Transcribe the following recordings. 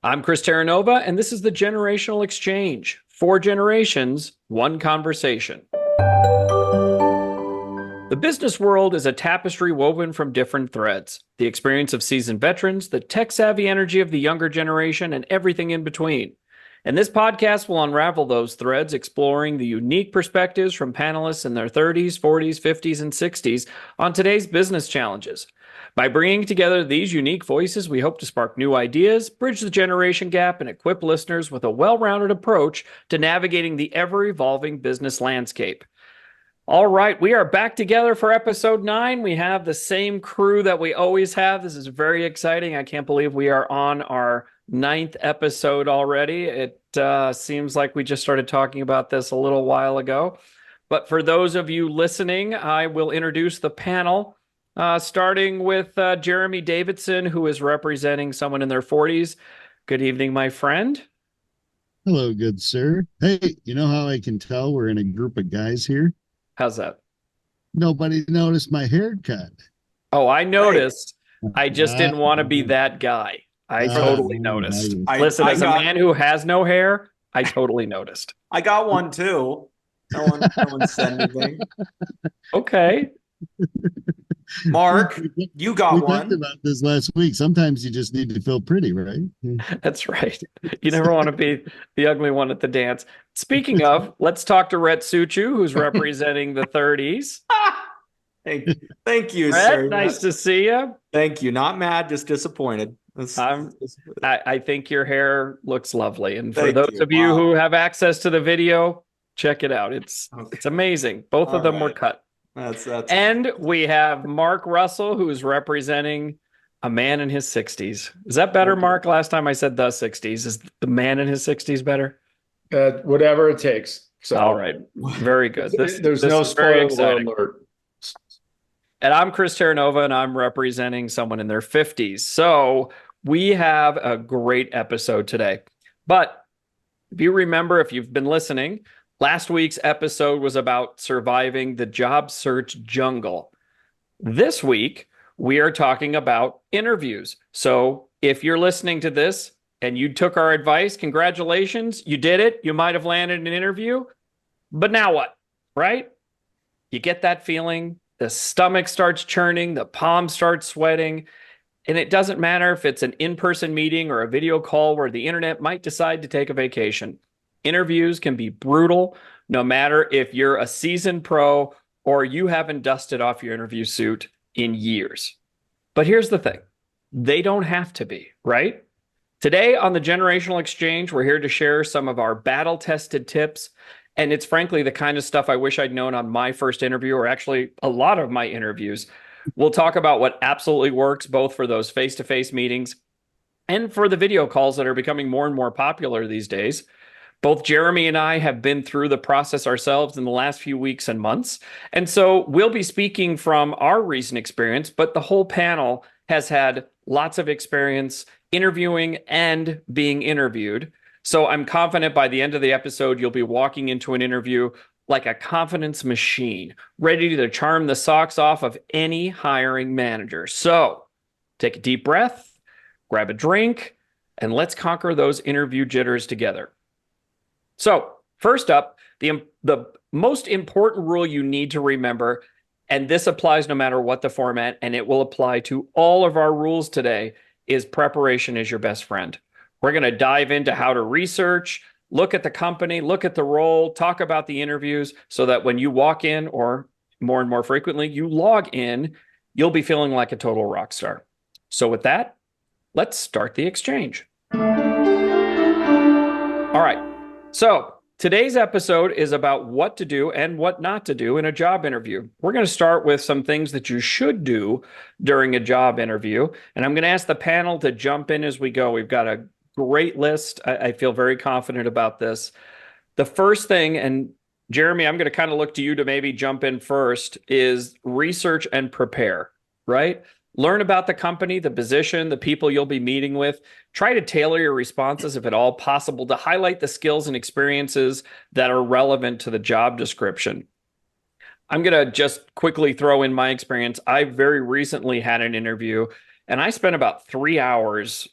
I'm Chris Terranova, and this is the Generational Exchange. 4 generations, one conversation. The business world is a tapestry woven from different threads. The experience of seasoned veterans, the tech-savvy energy of the younger generation, and everything in between. And this podcast will unravel those threads, exploring the unique perspectives from panelists in their 30s, 40s, 50s, and 60s on today's business challenges. By bringing together these unique voices, we hope to spark new ideas, bridge the generation gap, and equip listeners with a well-rounded approach to navigating the ever-evolving business landscape. All right, we are back together for episode 9. We have the same crew that we always have. This is very exciting. I can't believe we are on our 9th episode already. It seems like we just started talking about this a little while ago. But for those of you listening, I will introduce the panel, starting with Jeremy Davidson, who is representing someone in their 40s. Good evening, my friend. Hello, good sir. Hey, you know how I can tell we're in a group of guys here? How's that? Nobody noticed my haircut. Oh, I Hey, noticed. I just Ah, didn't want to be that guy. I for the totally noticed. I Listen, I as a got man who has no hair, I totally noticed. I got one too. No one said anything. Okay. Mark, you we got talked one. about this last week. Sometimes you just need to feel pretty, right? That's right. You never want to be the ugly one at the dance. Speaking of, let's talk to Rhett Suchu, who's representing the 30s. Thank you, Rhett, sir. nice to see you. Thank you. Not mad, just disappointed. I think your hair looks lovely. And for Thank those you. of you who Wow. have access to the video, check it out. It's Okay. amazing. Both of All them were right. cut. That's And we have Mark Russell, who's representing a man in his 60s. Is that better, Okay. Mark? Last time I said the 60s. Is the man in his 60s better? Whatever it takes. So All right. Very good. there's this no is very spoiler exciting. alert. And I'm Chris Terranova, and I'm representing someone in their 50s. So we have a great episode today. But if you remember, if you've been listening, last week's episode was about surviving the job search jungle. This week, we are talking about interviews. So if you're listening to this and you took our advice, congratulations, you did it. You might have landed an interview. But now what, right? You get that feeling. The stomach starts churning, the palms start sweating, and it doesn't matter if it's an in-person meeting or a video call where the internet might decide to take a vacation. Interviews can be brutal, no matter if you're a seasoned pro or you haven't dusted off your interview suit in years. But here's the thing, they don't have to be, right? Today on the Generational Exchange, we're here to share some of our battle-tested tips. And it's frankly the kind of stuff I wish I'd known on my first interview, or actually a lot of my interviews. We'll talk about what absolutely works, both for those face-to-face meetings and for the video calls that are becoming more and more popular these days. Both Jeremy and I have been through the process ourselves in the last few weeks and months. And so we'll be speaking from our recent experience, but the whole panel has had lots of experience interviewing and being interviewed. So I'm confident by the end of the episode, you'll be walking into an interview like a confidence machine, ready to charm the socks off of any hiring manager. So take a deep breath, grab a drink, and let's conquer those interview jitters together. So first up, the most important rule you need to remember, and this applies no matter what the format, and it will apply to all of our rules today, is preparation is your best friend. We're going to dive into how to research, look at the company, look at the role, talk about the interviews so that when you walk in, or more and more frequently, you log in, you'll be feeling like a total rock star. So with that, let's start the exchange. All right. So today's episode is about what to do and what not to do in a job interview. We're going to start with some things that you should do during a job interview. And I'm going to ask the panel to jump in as we go. We've got a great list. I feel very confident about this. The first thing, and Jeremy, I'm going to kind of look to you to maybe jump in first, is research and prepare, right? Learn about the company, the position, the people you'll be meeting with. Try to tailor your responses, if at all possible, to highlight the skills and experiences that are relevant to the job description. I'm going to just quickly throw in my experience. I very recently had an interview, and I spent about 3 hours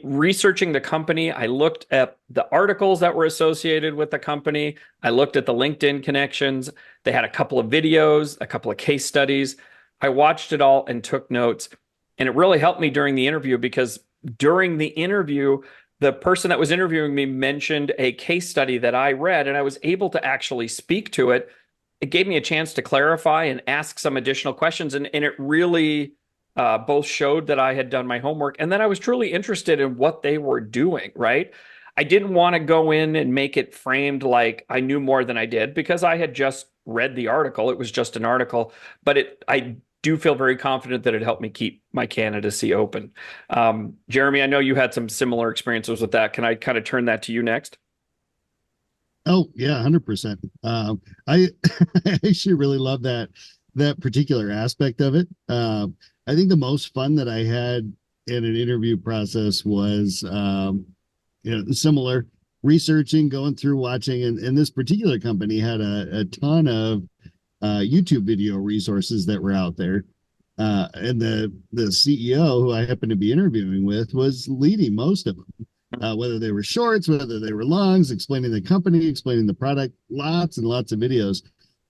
researching the company, I looked at the articles that were associated with the company. I looked at the LinkedIn connections. They had a couple of videos, a couple of case studies. I watched it all and took notes. And it really helped me during the interview because during the interview, the person that was interviewing me mentioned a case study that I read, and I was able to actually speak to it. It gave me a chance to clarify and ask some additional questions. And it really both showed that I had done my homework and that I was truly interested in what they were doing, right? I didn't want to go in and make it framed like I knew more than I did because I had just read the article. It was just an article, but I do feel very confident that it helped me keep my candidacy open. Jeremy, I know you had some similar experiences with that. Can I kind of turn that to you next? Oh yeah, 100%. I I actually really love that particular aspect of it. I think the most fun that I had in an interview process was, similar researching, going through, watching, and this particular company had a ton of YouTube video resources that were out there. And the CEO who I happened to be interviewing with was leading most of them, whether they were shorts, whether they were longs, explaining the company, explaining the product, lots and lots of videos.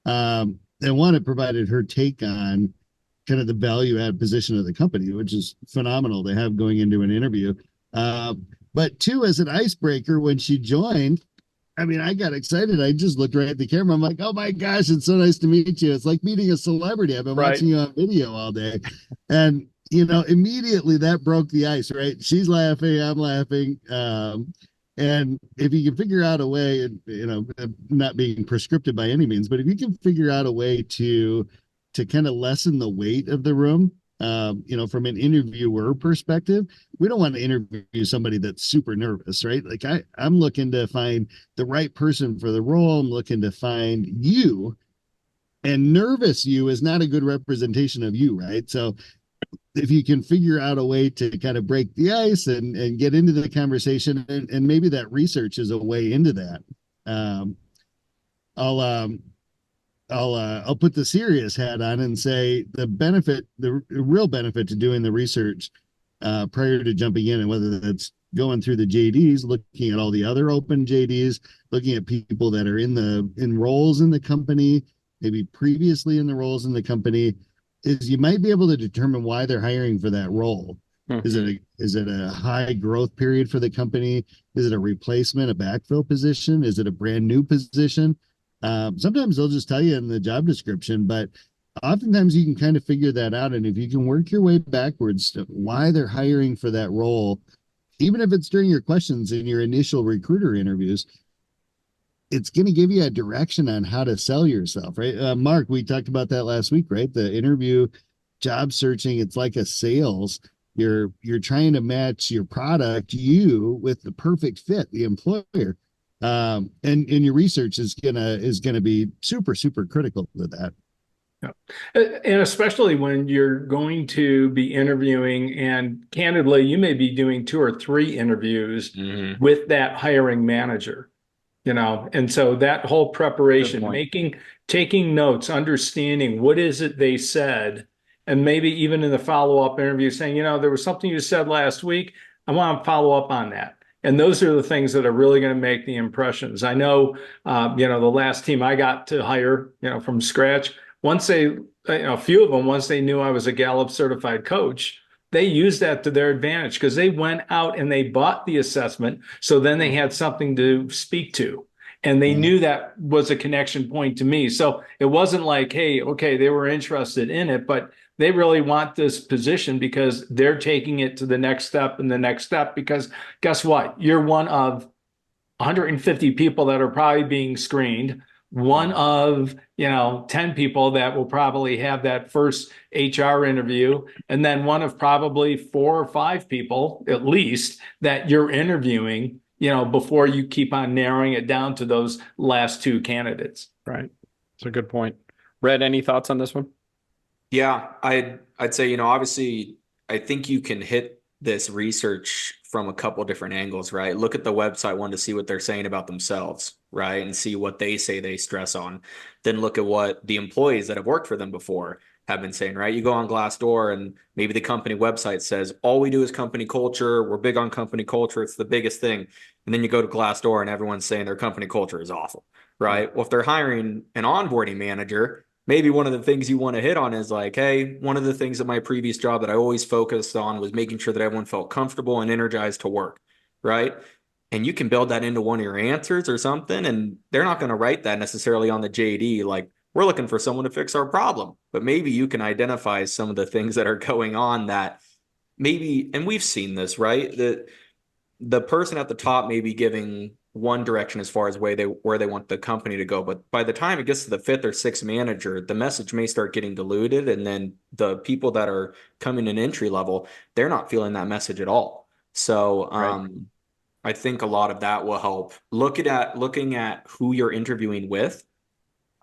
And one, it provided her take on kind of the value add position of the company, which is phenomenal to have going into an interview. But two, as an icebreaker, when she joined, I mean, I got excited. I just looked right at the camera. I'm like, oh my gosh, it's so nice to meet you. It's like meeting a celebrity. I've been Right. watching you on video all day. And, immediately that broke the ice, right? She's laughing, I'm laughing. And if you can figure out a way, not being prescriptive by any means, but if you can figure out a way to kind of lessen the weight of the room, from an interviewer perspective, we don't want to interview somebody that's super nervous, right? Like I'm looking to find the right person for the role. I'm looking to find you, and nervous you is not a good representation of you, right? So if you can figure out a way to kind of break the ice and get into the conversation, and maybe that research is a way into that. Um, I'll I'll put the serious hat on and say the real benefit to doing the research prior to jumping in, and whether that's going through the JDs, looking at all the other open JDs, looking at people that are in roles in the company, maybe previously in the roles in the company, is you might be able to determine why they're hiring for that role. Mm-hmm. Is it a high growth period for the company? Is it a replacement, a backfill position? Is it a brand new position? Sometimes they'll just tell you in the job description, but oftentimes you can kind of figure that out. And if you can work your way backwards to why they're hiring for that role, even if it's during your questions in your initial recruiter interviews, it's going to give you a direction on how to sell yourself, right? Mark, we talked about that last week, right? The interview, job searching, it's like a sales. You're trying to match your product, you, with the perfect fit, the employer. And your research is gonna be super, super critical to that. Yeah. And especially when you're going to be interviewing, and candidly, you may be doing 2 or 3 interviews with that hiring manager, and so that whole preparation, taking notes, understanding what is it they said, and maybe even in the follow-up interview saying, there was something you said last week. I want to follow up on that. And those are the things that are really going to make the impressions. I know, the last team I got to hire, from scratch, once they, a few of them, once they knew I was a Gallup certified coach, they used that to their advantage because they went out and they bought the assessment. So then they had something to speak to. And they knew that was a connection point to me. So it wasn't like, hey, okay, they were interested in it, but they really want this position because they're taking it to the next step and the next step. Because guess what? You're one of 150 people that are probably being screened, one of 10 people that will probably have that first HR interview, and then one of probably 4 or 5 people at least that you're interviewing, before you keep on narrowing it down to those last 2 candidates. Right. That's a good point. Red, any thoughts on this one? Yeah, I'd say, obviously, I think you can hit this research from a couple different angles, right? Look at the website one to see what they're saying about themselves, right? And see what they say they stress on. Then look at what the employees that have worked for them before have been saying, right? You go on Glassdoor and maybe the company website says, all we do is company culture. We're big on company culture. It's the biggest thing. And then you go to Glassdoor and everyone's saying their company culture is awful, right? Well, if they're hiring an onboarding manager, maybe one of the things you want to hit on is like, hey, one of the things at my previous job that I always focused on was making sure that everyone felt comfortable and energized to work, right? And you can build that into one of your answers or something, and they're not going to write that necessarily on the JD, like, we're looking for someone to fix our problem. But maybe you can identify some of the things that are going on that maybe, and we've seen this, right? That the person at the top may be giving one direction as far as where they want the company to go, but by the time it gets to the fifth or sixth manager, the message may start getting diluted, and then the people that are coming in entry level, they're not feeling that message at all. So Right. I think a lot of that will help. Looking at who you're interviewing with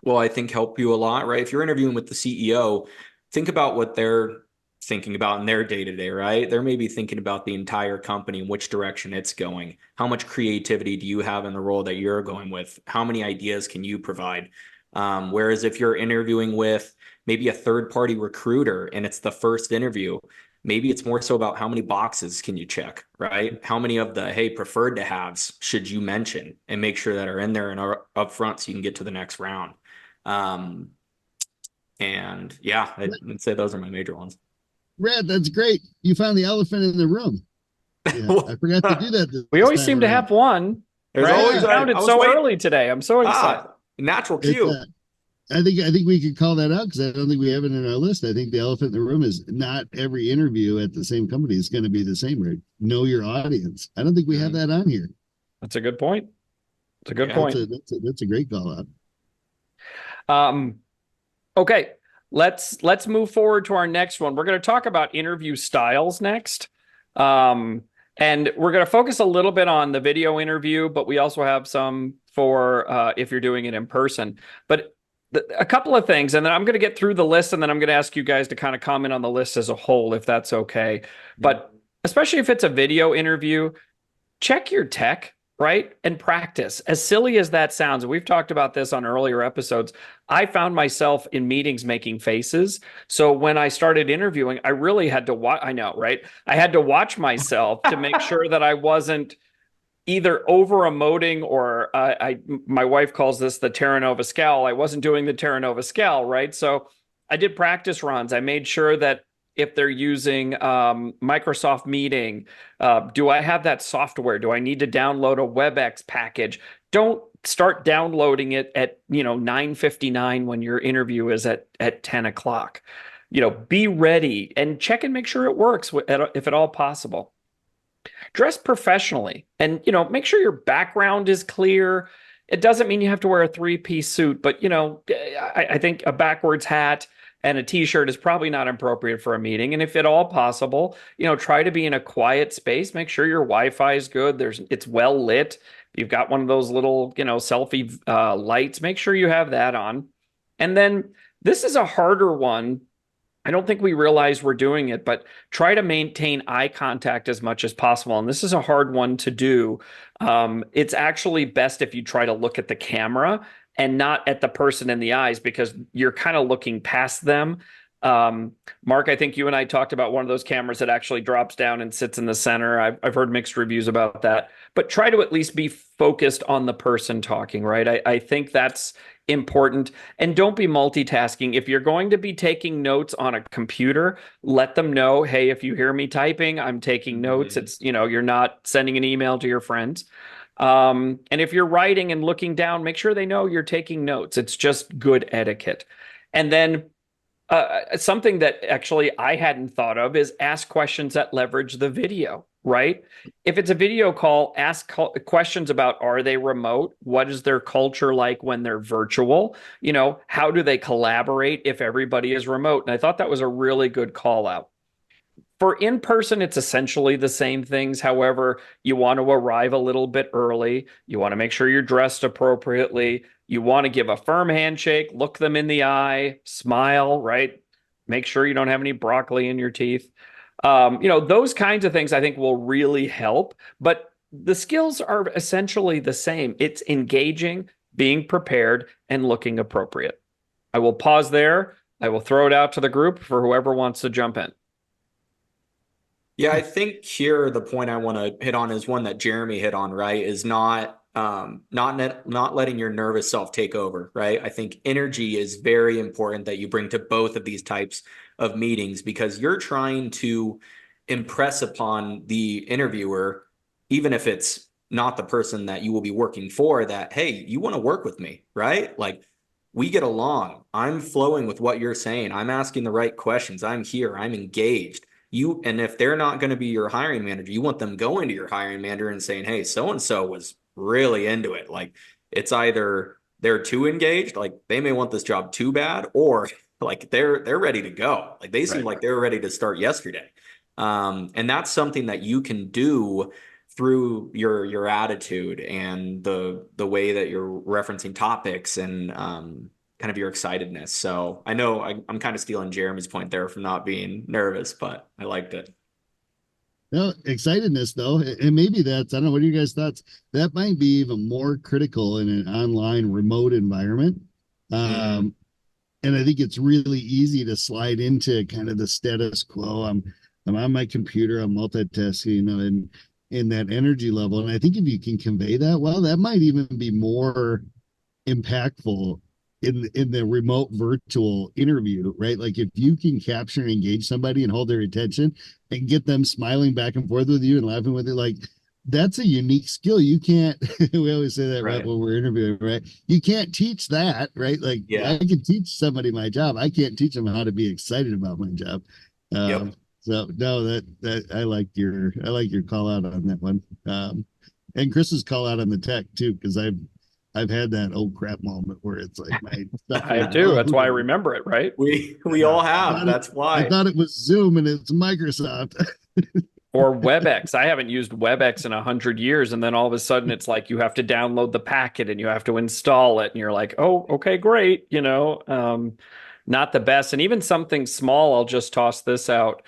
will, I think, help you a lot, right? If you're interviewing with the CEO, think about what they're thinking about in their day to day, right? They're maybe thinking about the entire company and which direction it's going. How much creativity do you have in the role that you're going with? How many ideas can you provide? Whereas if you're interviewing with maybe a third party recruiter and it's the first interview, maybe it's more so about how many boxes can you check, right? How many of the, hey, preferred to haves should you mention and make sure that are in there and are up front so you can get to the next round. Um, and yeah, I'd say those are my major ones. Red, that's great. You found the elephant in the room. Yeah, I forgot to do that We this always time seem to around. have one, There's right? always We found it I was so waiting. early today. I'm so excited. Natural It's, cue. I think we could call that out because I don't think we have it in our list. I think the elephant in the room is not every interview at the same company is going to be the same. Right? Know your audience. I don't think we have that on here. That's a good point. It's a good Yeah. point. That's a great call out. Okay, let's move forward to our next one. We're going to talk about interview styles next. And we're going to focus a little bit on the video interview, but we also have some for if you're doing it in person. But a couple of things, and then I'm going to get through the list, and then I'm going to ask you guys to kind of comment on the list as a whole, if that's okay. But especially if it's a video interview, check your tech, right? And practice. As silly as that sounds, and we've talked about this on earlier episodes, I found myself in meetings making faces. So when I started interviewing, I really had to watch. I know, right? I had to watch myself to make sure that I wasn't either over emoting or my wife calls this the Terra Nova scowl. I wasn't doing the Terra Nova scowl, right? So I did practice runs. I made sure that if they're using Microsoft Meeting, do I have that software? Do I need to download a WebEx package? Don't start downloading it at 9:59 when your interview is at 10 o'clock. Be ready and check and make sure it works if at all possible. Dress professionally and make sure your background is clear. It doesn't mean you have to wear a three-piece suit, but I think a backwards hat and a t-shirt is probably not appropriate for a meeting. And if at all possible, try to be in a quiet space. Make sure your Wi-Fi is good. It's well lit. You've got one of those little selfie lights. Make sure you have that on. And then this is a harder one. I don't think we realize we're doing it, but try to maintain eye contact as much as possible. And this is a hard one to do. It's actually best if you try to look at the camera and not at the person in the eyes because you're kind of looking past them. Mark, I think you and I talked about one of those cameras that actually drops down and sits in the center. I've heard mixed reviews about that, but try to at least be focused on the person talking, right? I think that's important. And don't be multitasking. If you're going to be taking notes on a computer, let them know, hey, if you hear me typing, I'm taking notes. It's, you're not sending an email to your friends. And if you're writing and looking down, make sure they know you're taking notes. It's just good etiquette. And then something that actually I hadn't thought of is ask questions that leverage the video, right? If it's a video call, ask questions about, are they remote? What is their culture like when they're virtual? How do they collaborate if everybody is remote? And I thought that was a really good call out. For in person, it's essentially the same things. However, you want to arrive a little bit early. You want to make sure you're dressed appropriately. You want to give a firm handshake, look them in the eye, smile, right? Make sure you don't have any broccoli in your teeth. Those kinds of things I think will really help. But the skills are essentially the same. It's engaging, being prepared, and looking appropriate. I will pause there. I will throw it out to the group for whoever wants to jump in. Yeah, I think here the point I want to hit on is one that Jeremy hit on, right? Is not letting your nervous self take over, right? I think energy is very important that you bring to both of these types of meetings because you're trying to impress upon the interviewer, even if it's not the person that you will be working for, that, hey, you want to work with me, right? Like we get along. I'm flowing with what you're saying. I'm asking the right questions. I'm here. I'm engaged. And if they're not going to be your hiring manager, you want them going to your hiring manager and saying, hey, so and so was really into it. Like it's either they're too engaged, like they may want this job too bad, or like they're ready to go. Like they seem Right. like they're ready to start yesterday. And that's something that you can do through your attitude and the way that you're referencing topics and kind of your excitedness. So I know I'm kind of stealing Jeremy's point there from not being nervous, but I liked it. No, excitedness though, and maybe that's, I don't know, what are you guys' thoughts? That might be even more critical in an online remote environment. Mm-hmm. Um, and I think it's really easy to slide into kind of the status quo. I'm on my computer, I'm multitasking, you know, and in that energy level. And I think if you can convey that well, that might even be more impactful in the remote virtual interview, right? Like if you can capture and engage somebody and hold their attention and get them smiling back and forth with you and laughing with you, like that's a unique skill. You can't, we always say that, right, Right. when we're interviewing, right? You can't teach that, right? Like I Yeah. can teach somebody my job. I can't teach them how to be excited about my job. Yep. So no, that I like your call out on that one. And Chris's call out on the tech too, because I've had that old crap moment where it's like my stuff I is do. That's why I loading. remember it, right? We Yeah. all have. That's I why. thought it was Zoom and it's Microsoft. Or WebEx. I haven't used WebEx in 100 years, and then all of a sudden it's like you have to download the packet and you have to install it, and you're like, oh, okay, great. Not the best. And even something small, I'll just toss this out.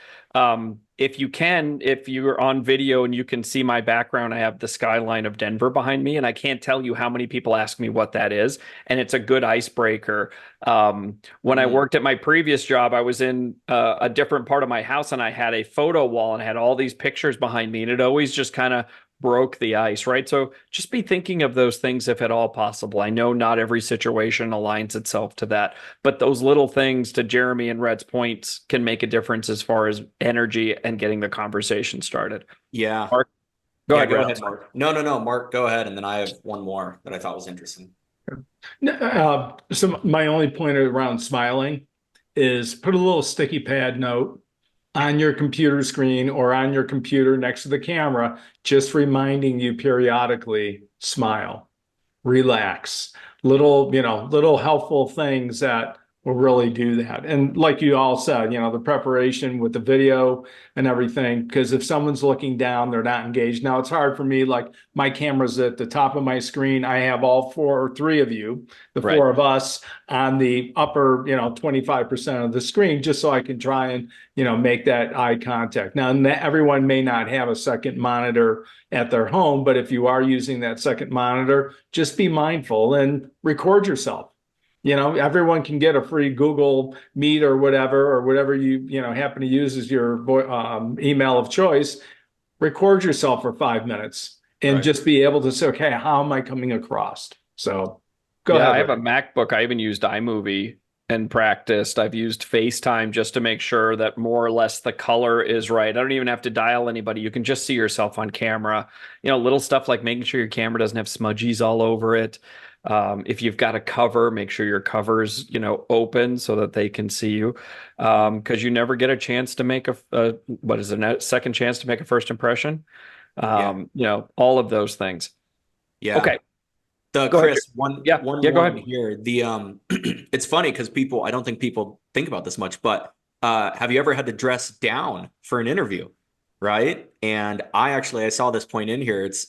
If you can, if you're on video and you can see my background, I have the skyline of Denver behind me, and I can't tell you how many people ask me what that is. And it's a good icebreaker. When I Mm, worked at my previous job, I was in a different part of my house and I had a photo wall and I had all these pictures behind me, and it always just kind of broke the ice, right? So just be thinking of those things if at all possible. I know not every situation aligns itself to that, but those little things, to Jeremy and Red's points, can make a difference as far as energy and getting the conversation started. yeah. Mark, go Yeah, ahead, go Red. I'm ahead, sorry. Mark. No. Mark, go ahead. And then I have one more that I thought was interesting. So my only point around smiling is put a little sticky pad note on your computer screen or on your computer next to the camera, just reminding you periodically, smile, relax, little helpful things that will really do that. And like you all said, the preparation with the video and everything, because if someone's looking down, they're not engaged. Now it's hard for me, like my camera's at the top of my screen. I have all four or three of you, the Right. four of us on the upper, 25% of the screen, just so I can try and, make that eye contact. Now, everyone may not have a second monitor at their home, but if you are using that second monitor, just be mindful and record yourself. Everyone can get a free Google Meet or whatever you happen to use as your email of choice. Record yourself for 5 minutes and Right. just be able to say, okay, how am I coming across? So go Yeah, ahead, I have Ray. a MacBook. I even used iMovie and practiced. I've used FaceTime just to make sure that more or less the color is right. I don't even have to dial anybody. You can just see yourself on camera. Little stuff like making sure your camera doesn't have smudgies all over it. If you've got a cover, make sure your cover's, open so that they can see you. Because you never get a chance to make what is it, a second chance to make a first impression. Yeah. All of those things. Yeah. Okay, The go ahead. Chris, one Yeah, one yeah, go more in ahead. here. The it's funny because I don't think people think about this much, but have you ever had to dress down for an interview? Right. And I saw this point in here. It's,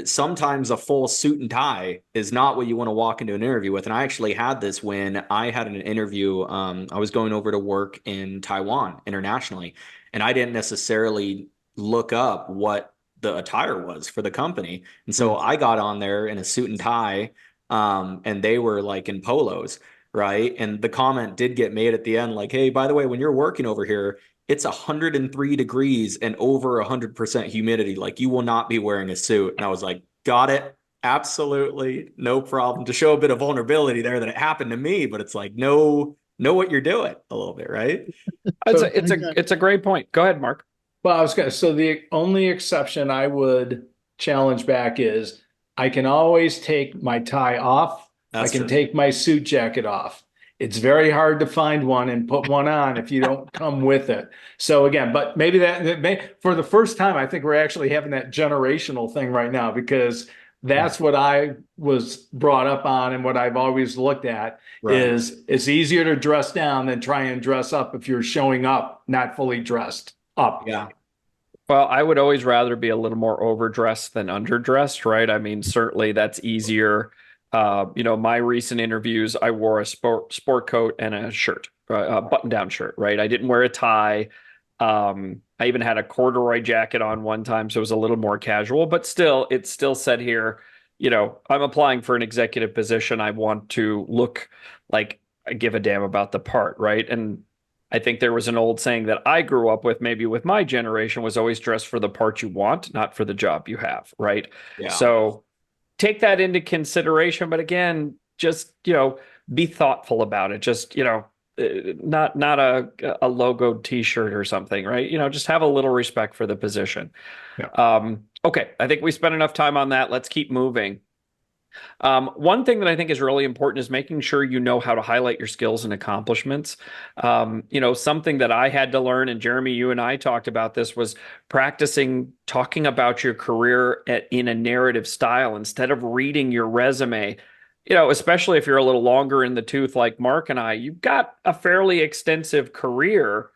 sometimes a full suit and tie is not what you want to walk into an interview with. And I actually had this when I had an interview. I was going over to work in Taiwan internationally, and I didn't necessarily look up what the attire was for the company. And so Mm. I got on there in a suit and tie, and they were like in polos. right? And the comment did get made at the end, like, hey, by the way, when you're working over here, it's 103 degrees and over 100% humidity. Like, you will not be wearing a suit. And I was like, got it. Absolutely. No problem. To show a bit of vulnerability there that it happened to me, but it's like, know what you're doing a little bit, right? It's So, a, it's a great point. Go ahead, Mark. well, I was gonna, so the only exception I would challenge back is I can always take my tie off. I That's can true. take my suit jacket off. It's very hard to find one and put one on if you don't come with it. So again, but maybe that may, for the first time, I think we're actually having that generational thing right now, because that's what I was brought up on and what I've always looked at Right. is it's easier to dress down than try and dress up if you're showing up not fully dressed up. Yeah. Well, I would always rather be a little more overdressed than underdressed, right? I mean, certainly that's easier. My recent interviews, I wore a sport coat and a shirt, a button-down shirt, right? I didn't wear a tie. I even had a corduroy jacket on one time, so it was a little more casual, but still, it still said here, I'm applying for an executive position. I want to look like I give a damn about the part, right? And I think there was an old saying that I grew up with, maybe with my generation, was always dress for the part you want, not for the job you have, right? Yeah. So take that into consideration, but again, just, be thoughtful about it. Just, not a logoed t-shirt or something, right? Just have a little respect for the position. Yeah. Okay, I think we spent enough time on that. Let's keep moving. One thing that I think is really important is making sure you know how to highlight your skills and accomplishments. Something that I had to learn, and Jeremy, you and I talked about this, was practicing talking about your career in a narrative style instead of reading your resume. Especially if you're a little longer in the tooth like Mark and I, you've got a fairly extensive career.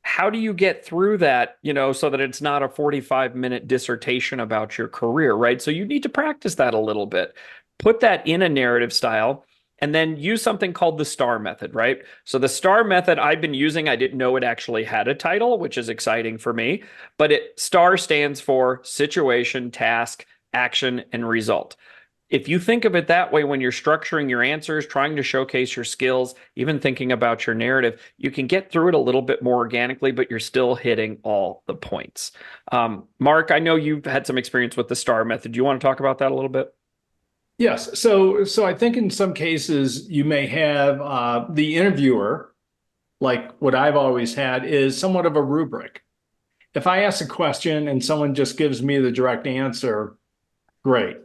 How do you get through that, so that it's not a 45-minute dissertation about your career, right? So you need to practice that a little bit. Put that in a narrative style, and then use something called the STAR method, right? So the STAR method I've been using, I didn't know it actually had a title, which is exciting for me, but STAR stands for situation, task, action, and result. If you think of it that way when you're structuring your answers, trying to showcase your skills, even thinking about your narrative, you can get through it a little bit more organically, but you're still hitting all the points. Mark, I know you've had some experience with the STAR method. Do you want to talk about that a little bit? Yes. So I think in some cases you may have the interviewer, like what I've always had, is somewhat of a rubric. If I ask a question and someone just gives me the direct answer, great.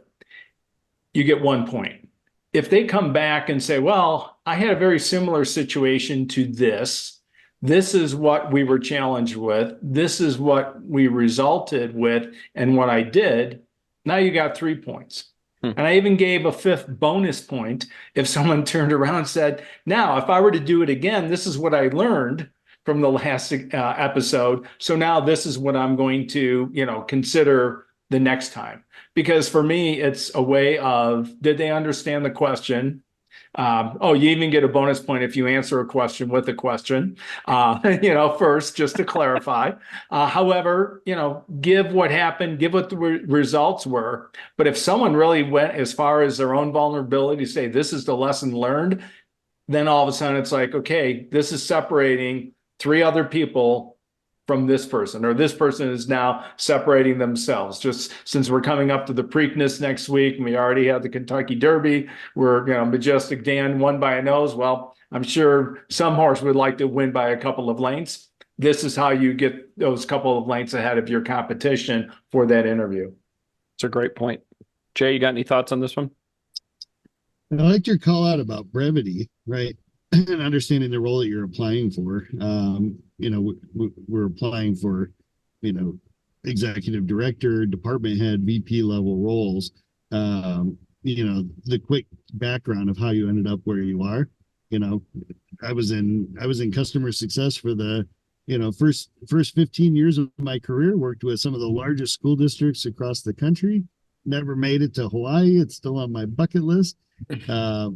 You get 1 point. If they come back and say, well, I had a very similar situation to this. This is what we were challenged with. This is what we resulted with and what I did. Now you got 3 points. And I even gave a 5th bonus point if someone turned around and said, now, if I were to do it again, this is what I learned from the last episode. So now this is what I'm going to, consider the next time. Because for me, it's a way of, did they understand the question? You even get a bonus point if you answer a question with a question, first, just to clarify. However, give what happened, give what the results were. But if someone really went as far as their own vulnerability to say, this is the lesson learned, then all of a sudden it's like, okay, this is separating 3 other people from this person, or this person is now separating themselves. Just since we're coming up to the Preakness next week, and we already had the Kentucky Derby, where Majestic Dan won by a nose. Well, I'm sure some horse would like to win by a couple of lengths. This is how you get those couple of lengths ahead of your competition for that interview. It's a great point. Jay, you got any thoughts on this one? I liked your call out about brevity, right? And understanding the role that you're applying for. We're applying for, executive director, department head, VP level roles. The quick background of how you ended up where you are. I was in customer success for the first 15 years of my career. Worked with some of the largest school districts across the country. Never made it to Hawaii. It's still on my bucket list. But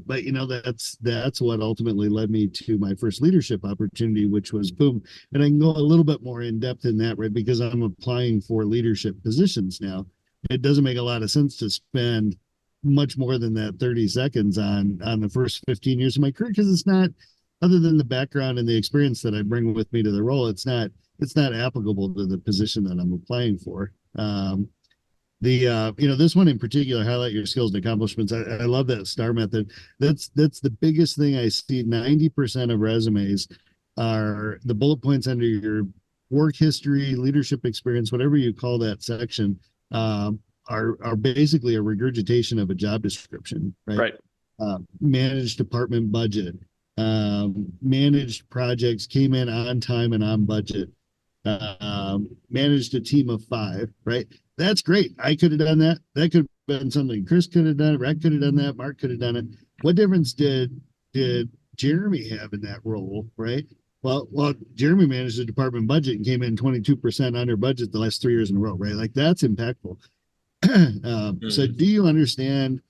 that's what ultimately led me to my first leadership opportunity, which was boom. And I can go a little bit more in depth in that, right? Because I'm applying for leadership positions now. It doesn't make a lot of sense to spend much more than that 30 seconds on the first 15 years of my career, because it's not, other than the background and the experience that I bring with me to the role, it's not applicable to the position that I'm applying for. This one in particular, highlight your skills and accomplishments. I love that star method. That's the biggest thing I see. 90% of resumes are the bullet points under your work history, leadership experience, whatever you call that section, are basically a regurgitation of a job description, right? Right. Managed department budget, managed projects, came in on time and on budget, managed a team of 5, right? That's great. I could have done that. That could have been something Chris could have done. Rec could have done that. Mark could have done it. What difference did Jeremy have in that role, right? Well, Jeremy managed the department budget and came in 22% under budget the last 3 years in a row, right? Like that's impactful. So do you understand?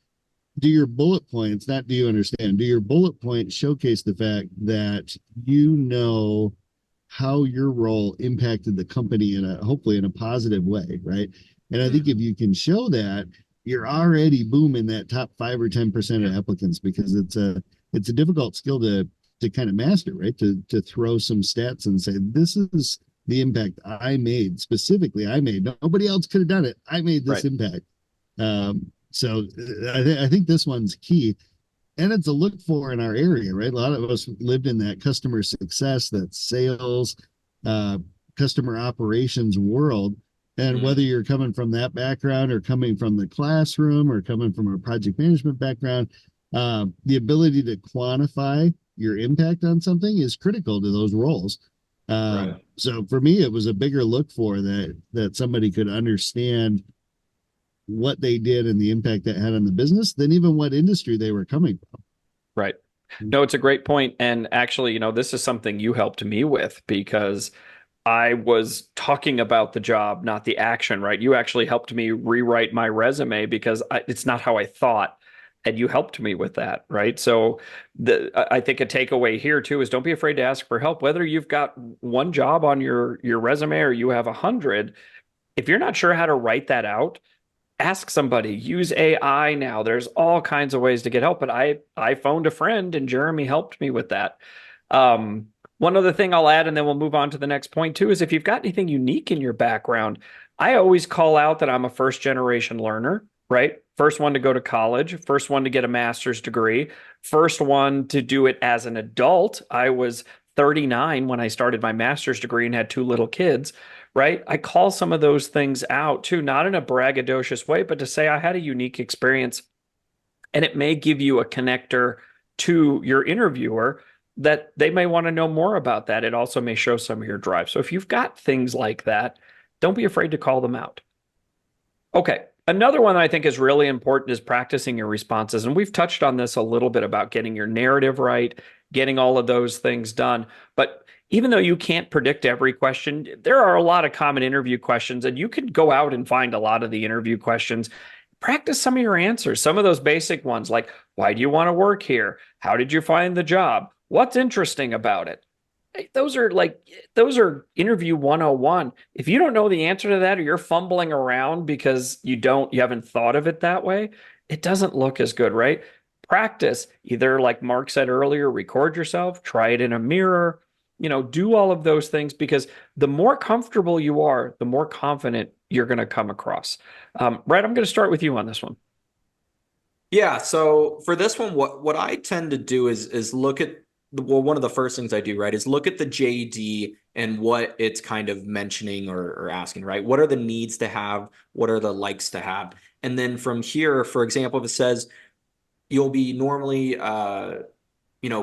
Do your bullet points, not do you understand, do your bullet points showcase the fact that you know how your role impacted the company in a hopefully in a positive way, right? And I think if you can show that, you're already booming that top 5 or 10% of applicants, because it's a difficult skill to kind of master, right? To throw some stats and say, this is the impact I made. Specifically, I made. Nobody else could have done it. I made this impact. So I think this one's key. And it's a look for in our area, right? A lot of us lived in that customer success, that sales, customer operations world. And whether you're coming from that background or coming from the classroom or coming from a project management background, the ability to quantify your impact on something is critical to those roles. So for me, it was a bigger look for that somebody could understand what they did and the impact that had on the business than even what industry they were coming from. Right. No, it's a great point. And actually, this is something you helped me with, because I was talking about the job, not the action, right? You actually helped me rewrite my resume because it's not how I thought. And you helped me with that, right? So I think a takeaway here too is don't be afraid to ask for help. Whether you've got one job on your resume or you have 100, if you're not sure how to write that out, ask somebody. Use AI now. There's all kinds of ways to get help. But I phoned a friend and Jeremy helped me with that. One other thing I'll add, and then we'll move on to the next point too, is if you've got anything unique in your background, I always call out that I'm a first generation learner, right? First one to go to college, first one to get a master's degree, first one to do it as an adult. I was 39 when I started my master's degree and had 2 little kids, right? I call some of those things out too, not in a braggadocious way, but to say I had a unique experience. And it may give you a connector to your interviewer that they may want to know more about that. It also may show some of your drive. So if you've got things like that, don't be afraid to call them out. Okay. Another one that I think is really important is practicing your responses. And we've touched on this a little bit about getting your narrative right, getting all of those things done. But even though you can't predict every question, there are a lot of common interview questions, and you could go out and find a lot of the interview questions. Practice some of your answers, some of those basic ones like, why do you want to work here? How did you find the job? What's interesting about it? Those are interview 101. If you don't know the answer to that, or you're fumbling around because you haven't thought of it that way, it doesn't look as good, right? Practice, either like Mark said earlier, record yourself, try it in a mirror, do all of those things, because the more comfortable you are, the more confident you're going to come across. Brett, I'm going to start with you on this one. Yeah. So for this one, what I tend to do is look at one of the first things I do, right, is look at the JD and what it's kind of mentioning or asking, right? What are the needs to have? What are the likes to have? And then from here, for example, if it says you'll be normally,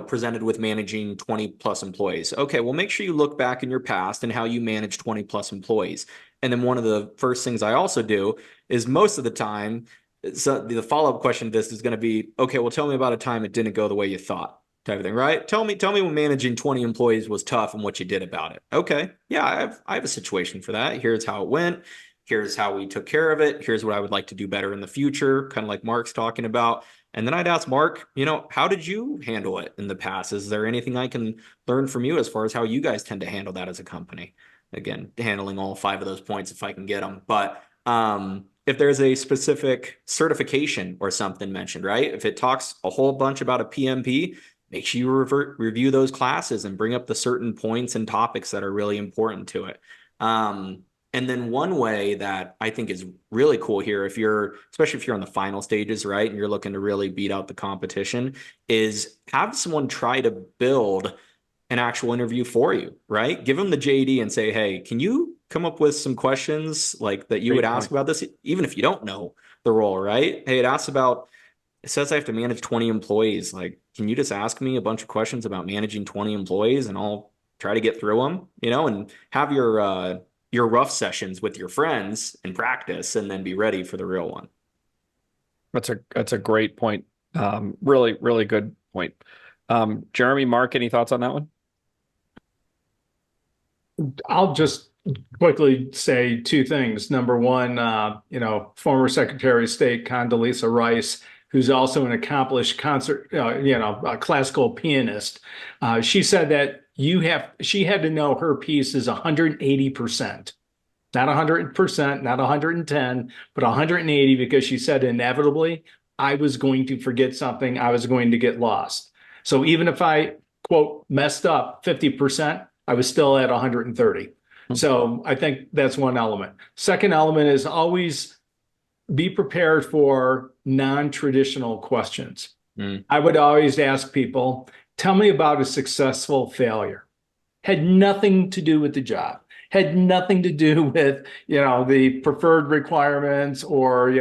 presented with managing 20 plus employees. Okay, well, make sure you look back in your past and how you manage 20 plus employees. And then one of the first things I also do is most of the time, so the follow-up question to this is going to be, okay, well, tell me about a time it didn't go the way you thought, type of thing, right? Tell me when managing 20 employees was tough and what you did about it. Okay, yeah, I have a situation for that. Here's how it went. Here's how we took care of it. Here's what I would like to do better in the future, kind of like Mark's talking about. And then I'd ask Mark, how did you handle it in the past? Is there anything I can learn from you as far as how you guys tend to handle that as a company? Again, handling all 5 of those points if I can get them. But if there's a specific certification or something mentioned, right? If it talks a whole bunch about a PMP, make sure you review those classes and bring up the certain points and topics that are really important to it. And then one way that I think is really cool here, especially if you're on the final stages, right, and you're looking to really beat out the competition, is have someone try to build an actual interview for you, right? Give them the JD and say, hey, can you come up with some questions like that you would ask about this, even if you don't know the role, right? Hey, it says I have to manage 20 employees. Like, can you just ask me a bunch of questions about managing 20 employees and I'll try to get through them, and have your rough sessions with your friends and practice and then be ready for the real one. That's a great point. Really, really good point. Jeremy, Mark, any thoughts on that one? I'll just quickly say two things. Number one, former Secretary of State Condoleezza Rice, who's also an accomplished a classical pianist. She said that she had to know her piece is 180%, not 100%, not 110, but 180, because she said inevitably I was going to forget something, I was going to get lost. So even if I, quote, messed up 50%, I was still at 130. So I think that's one element. Second element is always be prepared for non-traditional questions. I would always ask people, tell me about a successful failure. Had nothing to do with the job, had nothing to do with, the preferred requirements or,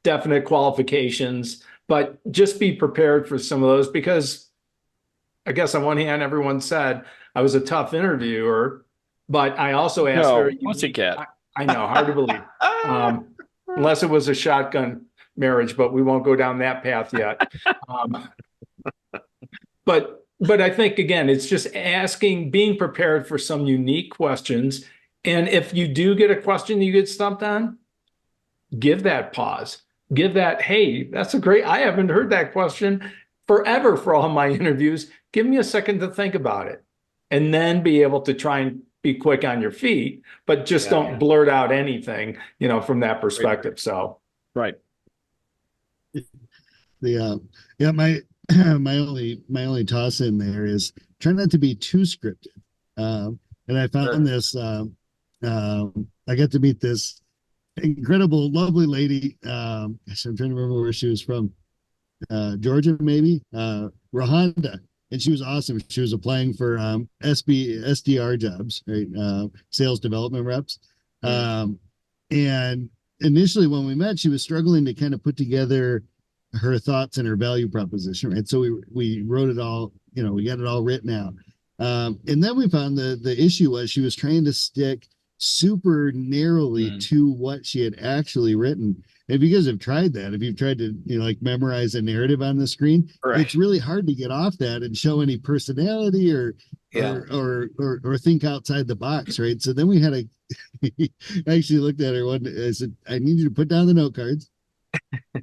definite qualifications, but just be prepared for some of those, because I guess on one hand, everyone said I was a tough interviewer, but I also asked very unique. I know, hard to believe. Unless it was a shotgun marriage, but we won't go down that path yet. But I think, again, it's just being prepared for some unique questions. And if you do get a question you get stumped on, give that pause. Give that, hey, I haven't heard that question forever for all my interviews. Give me a second to think about it. And then be able to try and be quick on your feet, but just don't blurt out anything, from that perspective. So, right. My only toss in there is try not to be too scripted. And I found this. I got to meet this incredible, lovely lady. I'm trying to remember where she was from. Georgia, maybe. Rwanda. And she was awesome. She was applying for SDR jobs, right? Sales development reps. And initially when we met, she was struggling to kind of put together her thoughts and her value proposition, right? So we wrote it all, we got it all written out. And then we found the issue was she was trying to stick super narrowly to what she had actually written. And if you guys have tried that, if you've tried to, like memorize a narrative on the screen, it's really hard to get off that and show any personality or think outside the box, right? So then we had I actually looked at her one. I said, I need you to put down the note cards.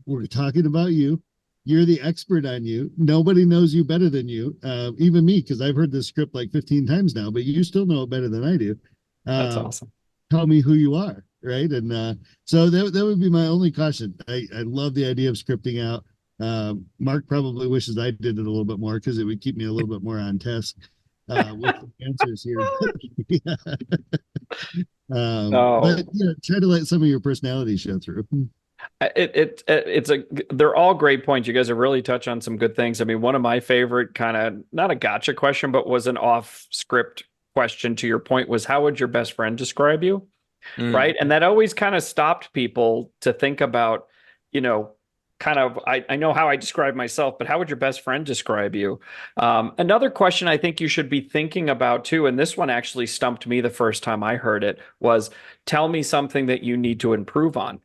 We're talking about you. You're the expert on you. Nobody knows you better than you, even me, because I've heard this script like 15 times now, but you still know it better than I do. That's awesome. Tell me who you are, right? And so that would be my only caution. I love the idea of scripting out. Mark probably wishes I did it a little bit more because it would keep me a little bit more on task with the answers here. But try to let some of your personality show through. They're all great points. You guys have really touched on some good things. I mean, one of my favorite kind of, not a gotcha question, but was an off script question to your point, was how would your best friend describe you? Right. And that always kind of stopped people to think about, kind of, I know how I describe myself, but how would your best friend describe you? Another question I think you should be thinking about too, and this one actually stumped me the first time I heard it, was tell me something that you need to improve on.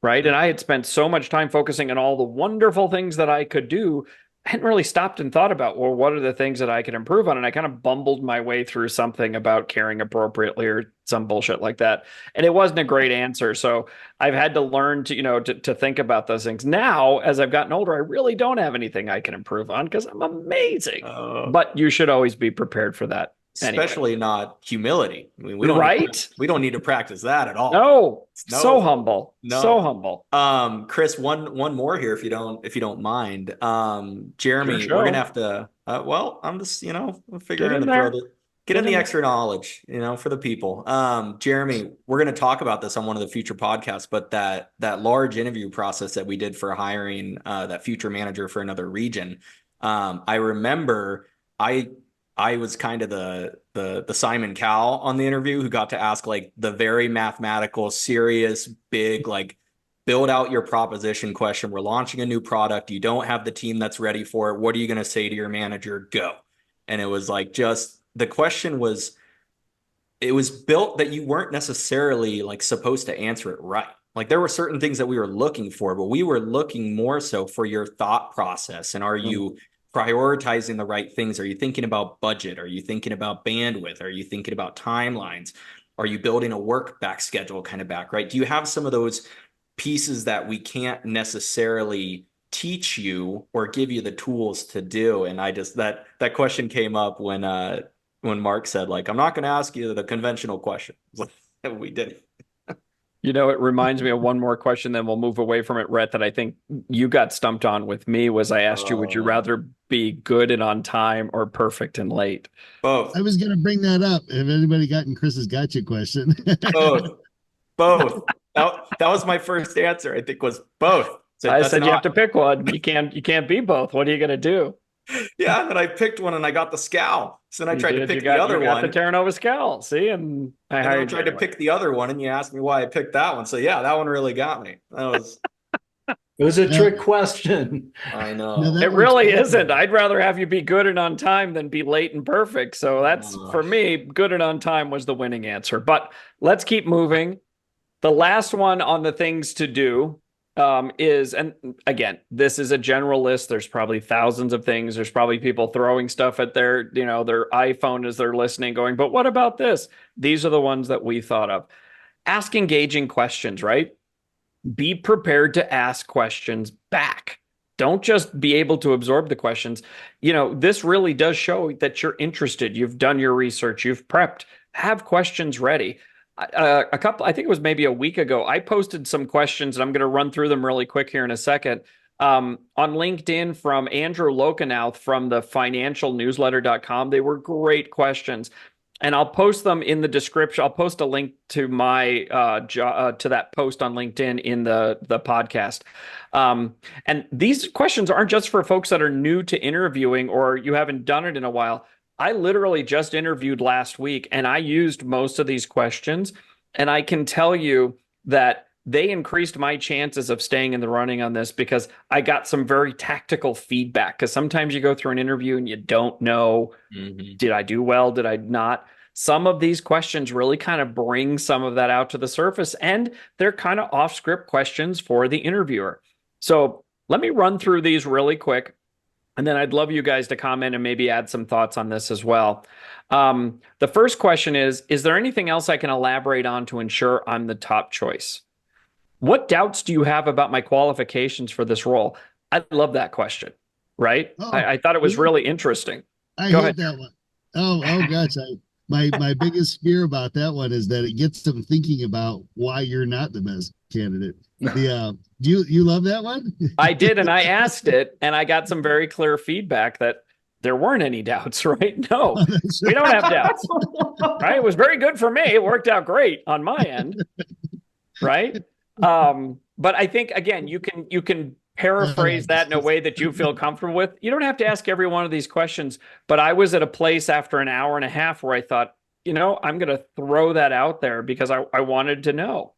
Right. And I had spent so much time focusing on all the wonderful things that I could do. I hadn't really stopped and thought about, well, what are the things that I could improve on? And I kind of bumbled my way through something about caring appropriately or some bullshit like that. And it wasn't a great answer. So I've had to learn to, to think about those things. Now, as I've gotten older, I really don't have anything I can improve on because I'm amazing. But you should always be prepared for that. Anyway, especially not humility. I mean, right? we don't need to practice that at all. No, so No, humble, so no. humble. Chris, one more here if you don't mind. Your Jeremy, we're gonna show. have to well, I'm just, Get figuring in to throw there. the get in Get the in there. extra knowledge, for the people. Jeremy, we're gonna talk about this on one of the future podcasts, but that large interview process that we did for hiring that future manager for another region. I remember I I was kind of the Simon Cowell on the interview who got to ask like the very mathematical, serious, big, like build out your proposition question. We're launching a new product. You don't have the team that's ready for it. What are you going to say to your manager? Go. And it was like just the question was, it was built that you weren't necessarily like supposed to answer it right. Like there were certain things that we were looking for, but we were looking more so for your thought process. And are you prioritizing the right things? Are you thinking about budget? Are you thinking about bandwidth? Are you thinking about timelines? Are you building a work back schedule kind of back, right? Do you have some of those pieces that we can't necessarily teach you or give you the tools to do? And I just that question came up when Mark said, like, I'm not going to ask you the conventional question. We did it. It reminds me of one more question, then we'll move away from it, Rhett, that I think you got stumped on with me was I asked you, would you rather be good and on time or perfect and late? Both. I was going to bring that up. If anybody gotten Chris's gotcha question. Both. Both. That was my first answer, I think, was both. So I said you have to pick one. You can't be both. What are you going to do? Yeah, and then I picked one and I got the scowl. So then I tried to pick the other one. The Terra Nova scowl. See, and I tried to pick the other one, and you asked me why I picked that one. So yeah, that one really got me. That was. It was a trick question. I know. It really isn't. I'd rather have you be good and on time than be late and perfect. So that's for me, good and on time was the winning answer. But let's keep moving. The last one on the things to do is, and again, this is a general list. There's probably thousands of things. There's probably people throwing stuff at their iPhone as they're listening, going, but what about this? These are the ones that we thought of. Ask engaging questions, right? Be prepared to ask questions back. Don't just be able to absorb the questions. This really does show that you're interested. You've done your research. You've prepped. Have questions ready. I think it was maybe a week ago, I posted some questions, and I'm going to run through them really quick here in a second, on LinkedIn from Andrew Lokanouth from the financialnewsletter.com. They were great questions, and I'll post them in the description. I'll post a link to my to that post on LinkedIn in the podcast. And these questions aren't just for folks that are new to interviewing or you haven't done it in a while. I literally just interviewed last week and I used most of these questions, and I can tell you that they increased my chances of staying in the running on this because I got some very tactical feedback. Because sometimes you go through an interview and you don't know, did I do well? Did I not? Some of these questions really kind of bring some of that out to the surface, and they're kind of off script questions for the interviewer. So let me run through these really quick. And then I'd love you guys to comment and maybe add some thoughts on this as well. The first question is there anything else I can elaborate on to ensure I'm the top choice? What doubts do you have about my qualifications for this role? I love that question, right? I thought it was really interesting. I hate that one. Oh gosh. My biggest fear about that one is that it gets them thinking about why you're not the best candidate. Do you love that one? I did, and I asked it, and I got some very clear feedback that there weren't any doubts, right? No, we don't have doubts, right? It was very good for me. It worked out great on my end, right? But I think, again, you can paraphrase that in a way that you feel comfortable with. You don't have to ask every one of these questions, but I was at a place after an hour and a half where I thought, I'm going to throw that out there because I wanted to know.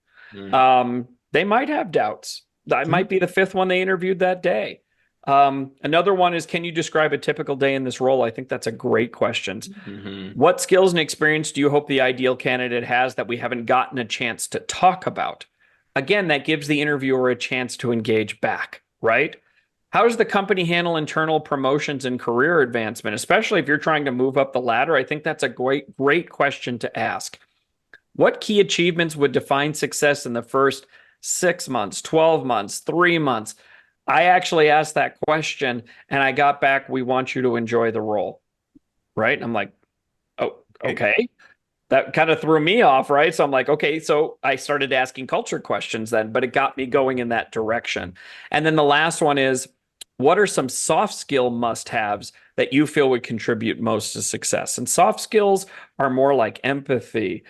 They might have doubts. I might be the fifth one they interviewed that day. Another one is, can you describe a typical day in this role? I think that's a great question. What skills and experience do you hope the ideal candidate has that we haven't gotten a chance to talk about? Again, that gives the interviewer a chance to engage back, right? How does the company handle internal promotions and career advancement, especially if you're trying to move up the ladder? I think that's a great question to ask. What key achievements would define success in the first 6 months, 12 months, 3 months? I actually asked that question and I got back, we want you to enjoy the role, right? And I'm like, oh, Okay. That kind of threw me off, right? So I'm like, okay, so I started asking culture questions then, but it got me going in that direction. And then the last one is, what are some soft skill must-haves that you feel would contribute most to success? And soft skills are more like empathy,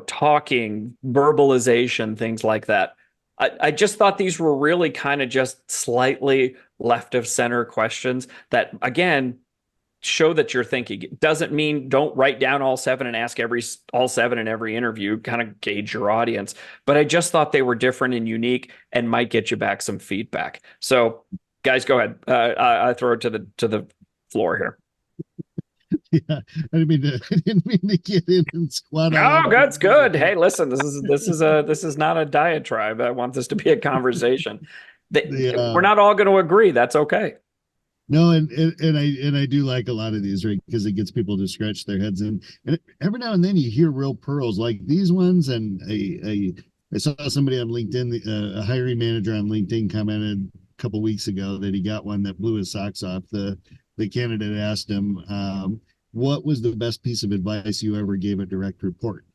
talking, verbalization, things like that. I just thought these were really kind of just slightly left of center questions that, again, show that you're thinking. It doesn't mean don't write down all seven and ask all seven in every interview, kind of gauge your audience. But I just thought they were different and unique and might get you back some feedback. So guys, go ahead. I throw it to the floor here. Yeah, I didn't mean to get in and squat all Oh, over. that's good. Hey, listen, this is not a diatribe. I want this to be a conversation. We're The not all going to agree. That's okay. No, and I do like a lot of these, right? Because it gets people to scratch their heads, and every now and then you hear real pearls like these ones. And I saw somebody on LinkedIn, a hiring manager on LinkedIn commented a couple weeks ago that he got one that blew his socks off. The candidate asked him, "What was the best piece of advice you ever gave a direct report?"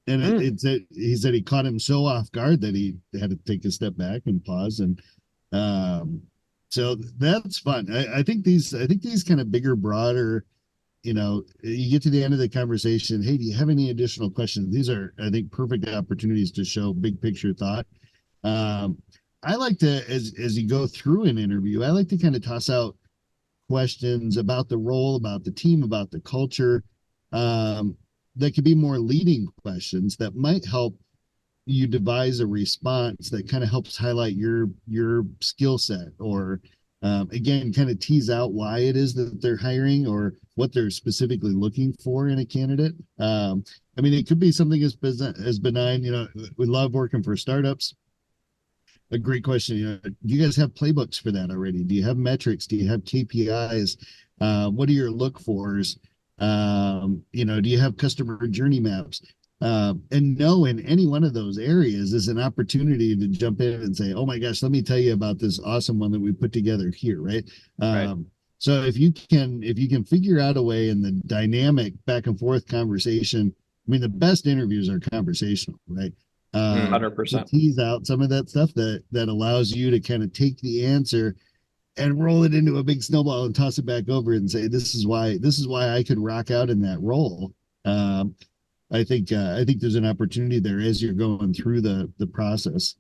And he said he caught him so off guard that he had to take a step back and pause. And um, so that's fun. I think these kind of bigger, broader, you get to the end of the conversation. Hey, do you have any additional questions? These are, I think, perfect opportunities to show big picture thought. Um, I like to, as you go through an interview, I like to kind of toss out questions about the role, about the team, about the culture. That could be more leading questions that might help you devise a response that kind of helps highlight your skill set, or again, kind of tease out why it is that they're hiring or what they're specifically looking for in a candidate. I mean, it could be something as benign. We love working for startups. A great question. Do you guys have playbooks for that already? Do you have metrics? Do you have KPIs? What are your look fors? Do you have customer journey maps? And no, in any one of those areas is an opportunity to jump in and say, "Oh my gosh, let me tell you about this awesome one that we put together here." Right. Right. So if you can figure out a way in the dynamic back and forth conversation, I mean, the best interviews are conversational, right? To 100%. tease out some of that stuff that allows you to kind of take the answer and roll it into a big snowball and toss it back over and say, this is why I could rock out in that role. I think there's an opportunity there as you're going through the process.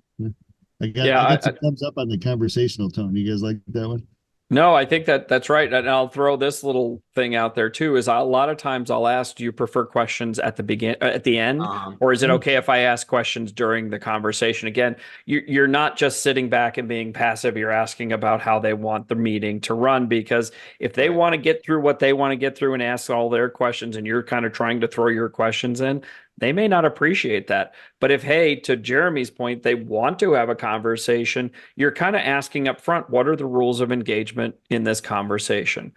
Yeah, I got some thumbs up on the conversational tone. You guys like that one? no, I think that's right. And I'll throw this little thing out there too, is a lot of times I'll ask, do you prefer questions at the end, or is it okay if I ask questions during the conversation? Again, you're not just sitting back and being passive. You're asking about how they want the meeting to run, because if they want to get through what they want to get through and ask all their questions, and you're kind of trying to throw your questions in, they may not appreciate that. But if, hey, to Jeremy's point, they want to have a conversation, you're kind of asking up front, what are the rules of engagement in this conversation?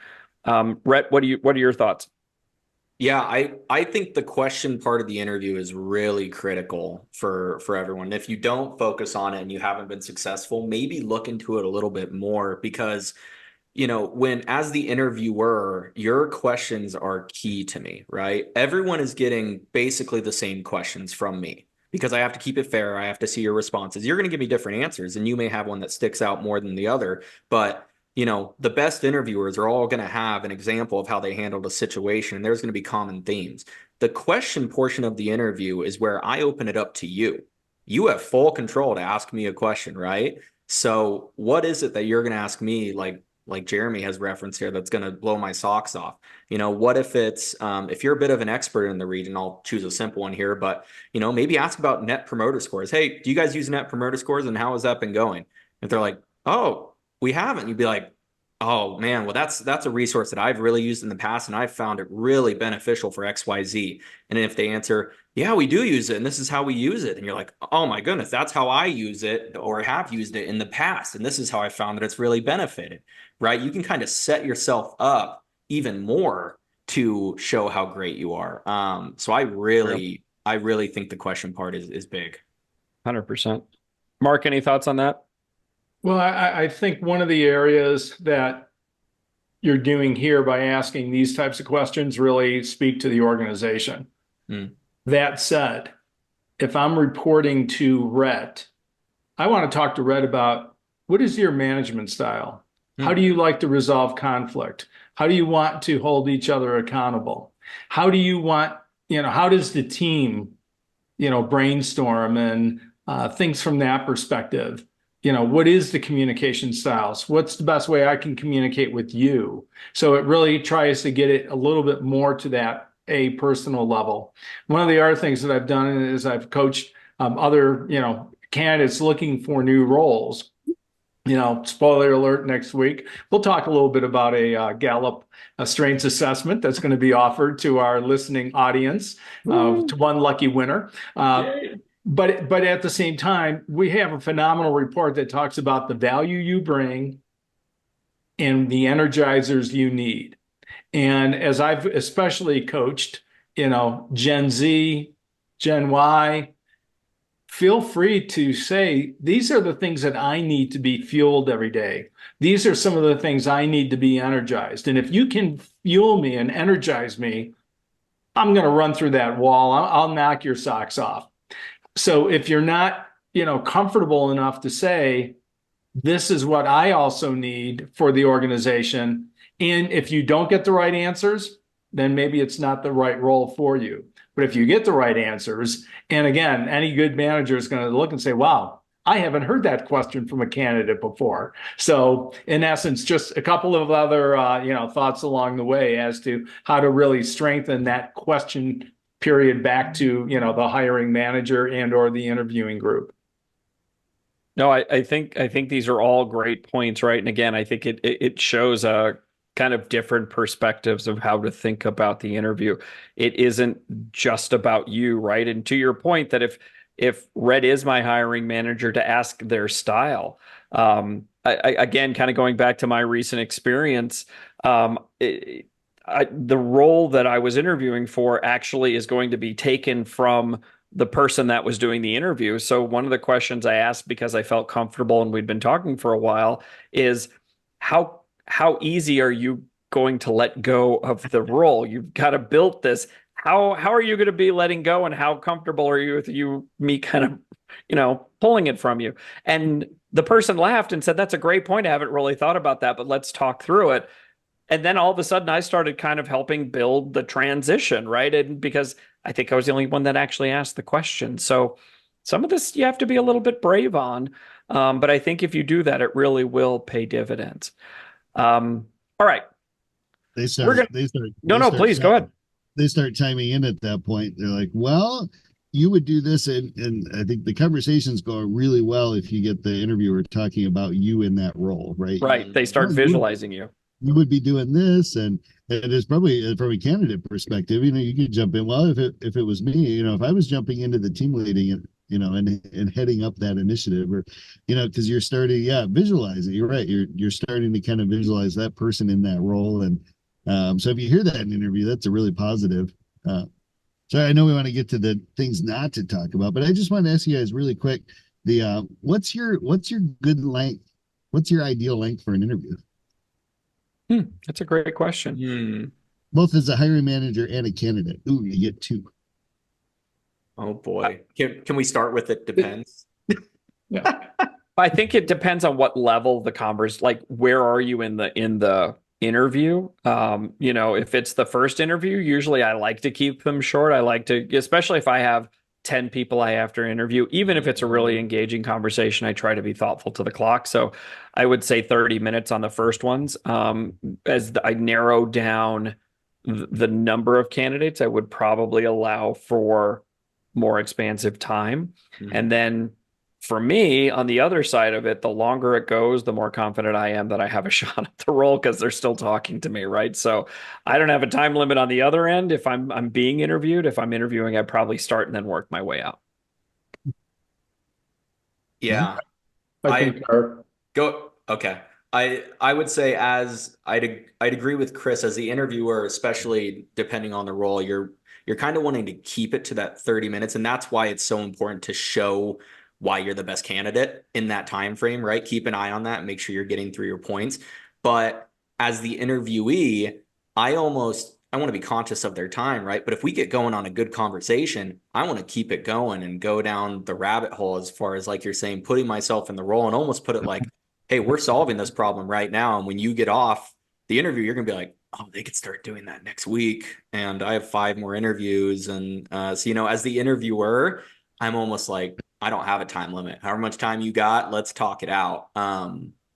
Rhett, what are your thoughts? Yeah, I think the question part of the interview is really critical for everyone. If you don't focus on it and you haven't been successful, maybe look into it a little bit more, because when as the interviewer, your questions are key to me, right? Everyone is getting basically the same questions from me because I have to keep it fair. I have to see your responses. You're going to give me different answers, and you may have one that sticks out more than the other. But, the best interviewers are all going to have an example of how they handled a situation, and there's going to be common themes. The question portion of the interview is where I open it up to you. You have full control to ask me a question, right? So what is it that you're going to ask me, like Jeremy has referenced here, that's going to blow my socks off? What if it's, if you're a bit of an expert in the region, I'll choose a simple one here, but, maybe ask about net promoter scores. Hey, do you guys use net promoter scores, and how has that been going? If they're like, oh, we haven't, you'd be like, oh man, well, that's a resource that I've really used in the past, and I've found it really beneficial for XYZ. And if they answer, yeah, we do use it, and this is how we use it, and you're like, oh my goodness, that's how I use it or have used it in the past, and this is how I found that it's really benefited, right? You can kind of set yourself up even more to show how great you are. So I really think the question part is big. 100%. Mark, any thoughts on that? Well, I think one of the areas that you're doing here by asking these types of questions really speak to the organization. That said, if I'm reporting to Rhett, I want to talk to Rhett about what is your management style? How do you like to resolve conflict? How do you want to hold each other accountable? How do you want, how does the team, brainstorm and things from that perspective? What is the communication styles? What's the best way I can communicate with you? So it really tries to get it a little bit more to that a personal level. One of the other things that I've done is I've coached other, candidates looking for new roles. Spoiler alert, next week, we'll talk a little bit about a Gallup strengths assessment that's going to be offered to our listening audience, to one lucky winner. But at the same time, we have a phenomenal report that talks about the value you bring and the energizers you need. And as I've especially coached, Gen Z, Gen Y, feel free to say, these are the things that I need to be fueled every day. These are some of the things I need to be energized. And if you can fuel me and energize me, I'm going to run through that wall. I'll knock your socks off. So if you're not, comfortable enough to say, this is what I also need for the organization. And if you don't get the right answers, then maybe it's not the right role for you. But if you get the right answers, and again, any good manager is going to look and say, wow, I haven't heard that question from a candidate before. So in essence, just a couple of other, thoughts along the way as to how to really strengthen that question period back to, the hiring manager and or the interviewing group. No, I think these are all great points, right? And again, I think it shows a kind of different perspectives of how to think about the interview. It isn't just about you, right? And to your point that if Red is my hiring manager, to ask their style. Again, kind of going back to my recent experience, the role that I was interviewing for actually is going to be taken from the person that was doing the interview. So one of the questions I asked, because I felt comfortable and we'd been talking for a while, is how easy are you going to let go of the role? You've got to build this. How are you going to be letting go, and how comfortable are you with me kind of, pulling it from you? And the person laughed and said, that's a great point. I haven't really thought about that, but let's talk through it. And then all of a sudden I started kind of helping build the transition, right? And because I think I was the only one that actually asked the question. So some of this you have to be a little bit brave on. But I think if you do that, it really will pay dividends. All right. They start. No, please go ahead. They start chiming in at that point. They're like, "Well, you would do this," and I think the conversations go really well if you get the interviewer talking about you in that role, right? Right. They start visualizing you. You would be doing this, and it is probably from a candidate perspective. You could jump in. Well, if it was me, if I was jumping into the team leading it, and heading up that initiative, or because you're starting, visualize it. You're right. You're starting to kind of visualize that person in that role, and so if you hear that in an interview, that's a really positive. So I know we want to get to the things not to talk about, but I just want to ask you guys really quick: what's your good length? What's your ideal length for an interview? That's a great question. Both as a hiring manager and a candidate. Ooh, you get two. Oh boy. Can we start with it depends? Yeah. I think it depends on what level the converse, like where are you in the interview? If it's the first interview, usually I like to keep them short. I like to, especially if I have 10 people I have to interview, even if it's a really engaging conversation, I try to be thoughtful to the clock. So I would say 30 minutes on the first ones. As I narrow down the number of candidates, I would probably allow for more expansive time. And then for me, on the other side of it, the longer it goes, the more confident I am that I have a shot at the role because they're still talking to me, right? So I don't have a time limit on the other end. If I'm being interviewed, if I'm interviewing, I'd probably start and then work my way out. Yeah. I concur. Go. Okay. I would say I'd agree with Chris as the interviewer, especially depending on the role, you're kind of wanting to keep it to that 30 minutes. And that's why it's so important to show why you're the best candidate in that time frame, right? Keep an eye on that and make sure you're getting through your points. But as the interviewee, I want to be conscious of their time, right? But if we get going on a good conversation, I want to keep it going and go down the rabbit hole as far as, like you're saying, putting myself in the role and almost put it like, hey, we're solving this problem right now. And when you get off the interview, you're going to be like, oh, they could start doing that next week. And I have 5 more interviews. And so, as the interviewer, I'm almost like, I don't have a time limit. However much time you got, let's talk it out.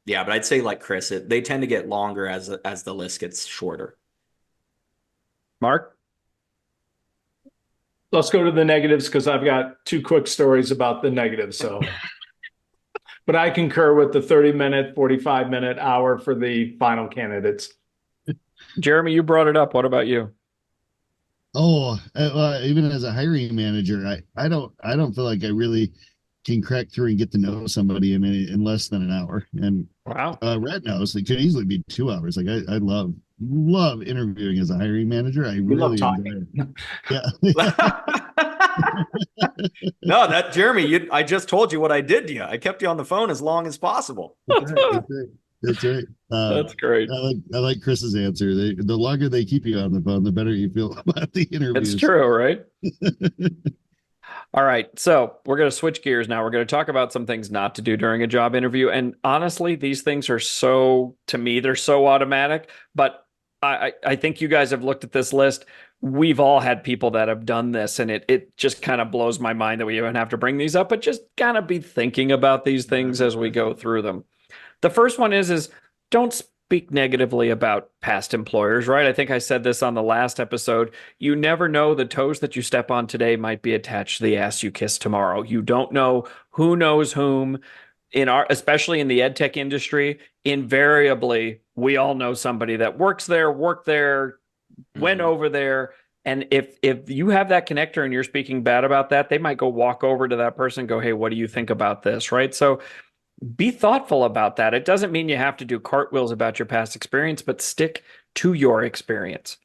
Yeah, but I'd say like Chris, they tend to get longer as the list gets shorter. Mark? Let's go to the negatives because I've got 2 quick stories about the negatives. So, but I concur with the 30-minute, 45-minute, hour for the final candidates. Jeremy, you brought it up. What about you? Oh, even as a hiring manager, I don't feel like I really can crack through and get to know somebody in less than an hour. And Wow. Red knows it could easily be 2 hours. Like I love interviewing as a hiring manager. I We love really talking. enjoy it. Yeah. No, that Jeremy, I just told you what I did to you. I kept you on the phone as long as possible. That's right. That's right. That's great. I like Chris's answer. The longer they keep you on the phone, the better you feel about the interviews. It's true, right? All right. So we're going to switch gears now. We're going to talk about some things not to do during a job interview. And honestly, these things are to me, they're so automatic. But I think you guys have looked at this list. We've all had people that have done this, and it just kind of blows my mind that we even have to bring these up, but just kind of be thinking about these things as we go through them. The first one is don't speak negatively about past employers, right? I think I said this on the last episode. You never know, the toes that you step on today might be attached to the ass you kiss tomorrow. You don't know who knows whom. Especially in the ed tech industry, invariably we all know somebody that worked there, went over there. And if you have that connector and you're speaking bad about that, they might go walk over to that person and go, hey, what do you think about this? Right. So be thoughtful about that. It doesn't mean you have to do cartwheels about your past experience, but stick to your experience.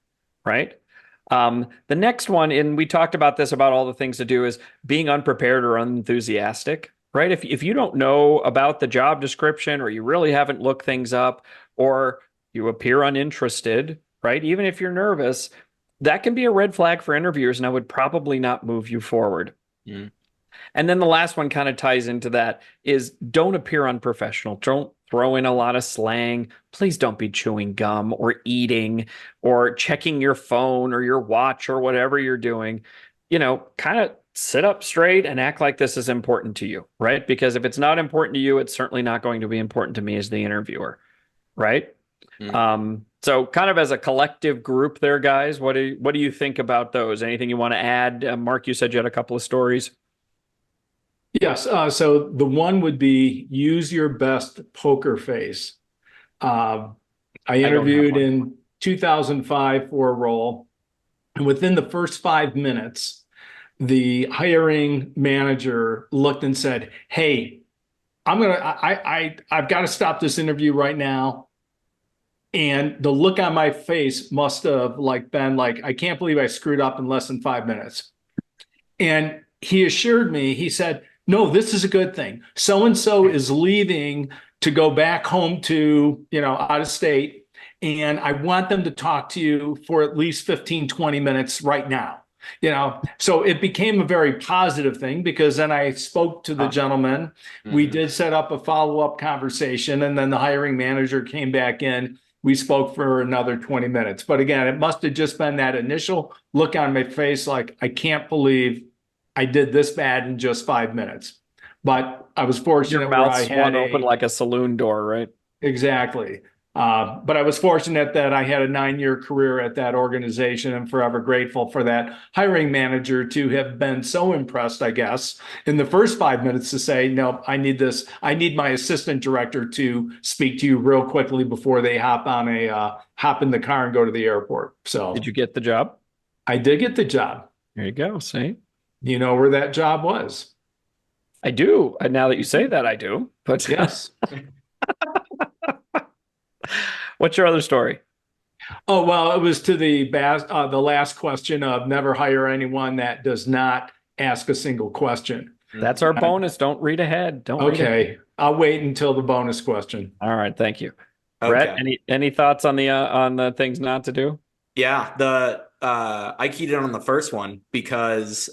Right. The next one, and we talked about this, about all the things to do, is being unprepared or unenthusiastic. Right. If you don't know about the job description, or you really haven't looked things up, or you appear uninterested, right? Even if you're nervous, that can be a red flag for interviewers, and I would probably not move you forward. Mm. And then the last one kind of ties into that, is don't appear unprofessional. Don't throw in a lot of slang. Please don't be chewing gum or eating or checking your phone or your watch or whatever you're doing. Kind of sit up straight and act like this is important to you, right? Because if it's not important to you, it's certainly not going to be important to me as the interviewer, right? So kind of as a collective group there, guys, what do you think about those? Anything you want to add? Mark, you said you had a couple of stories. Yes. So the one would be use your best poker face. I interviewed in 2005 for a role, and within the first 5 minutes, the hiring manager looked and said, hey, I've got to stop this interview right now. And the look on my face must have been like, I can't believe I screwed up in less than 5 minutes. And he assured me, he said, no, this is a good thing. So-and-so is leaving to go back home to, out of state. And I want them to talk to you for at least 15, 20 minutes right now. So it became a very positive thing, because then I spoke to the gentleman. We did set up a follow-up conversation, and then the hiring manager came back in. We spoke for another 20 minutes. But again, it must have just been that initial look on my face, like, I can't believe I did this bad in just 5 minutes. But I was fortunate. Your mouth swung open like a saloon door, right? Exactly. But I was fortunate that I had a 9-year career at that organization, and forever grateful for that hiring manager to have been so impressed, I guess, in the first 5 minutes to say, no, I need this. I need my assistant director to speak to you real quickly before they hop in the car and go to the airport. So did you get the job? I did get the job. There you go. See? You know where that job was? I do. And now that you say that, I do. But yes. What's your other story? Oh, well, it was to the last question of never hire anyone that does not ask a single question. That's our bonus. Don't read ahead. Don't read ahead. Okay. I'll wait until the bonus question. All right. Thank you. Brett, Okay. any thoughts on the things not to do? Yeah, the I keyed in on the first one because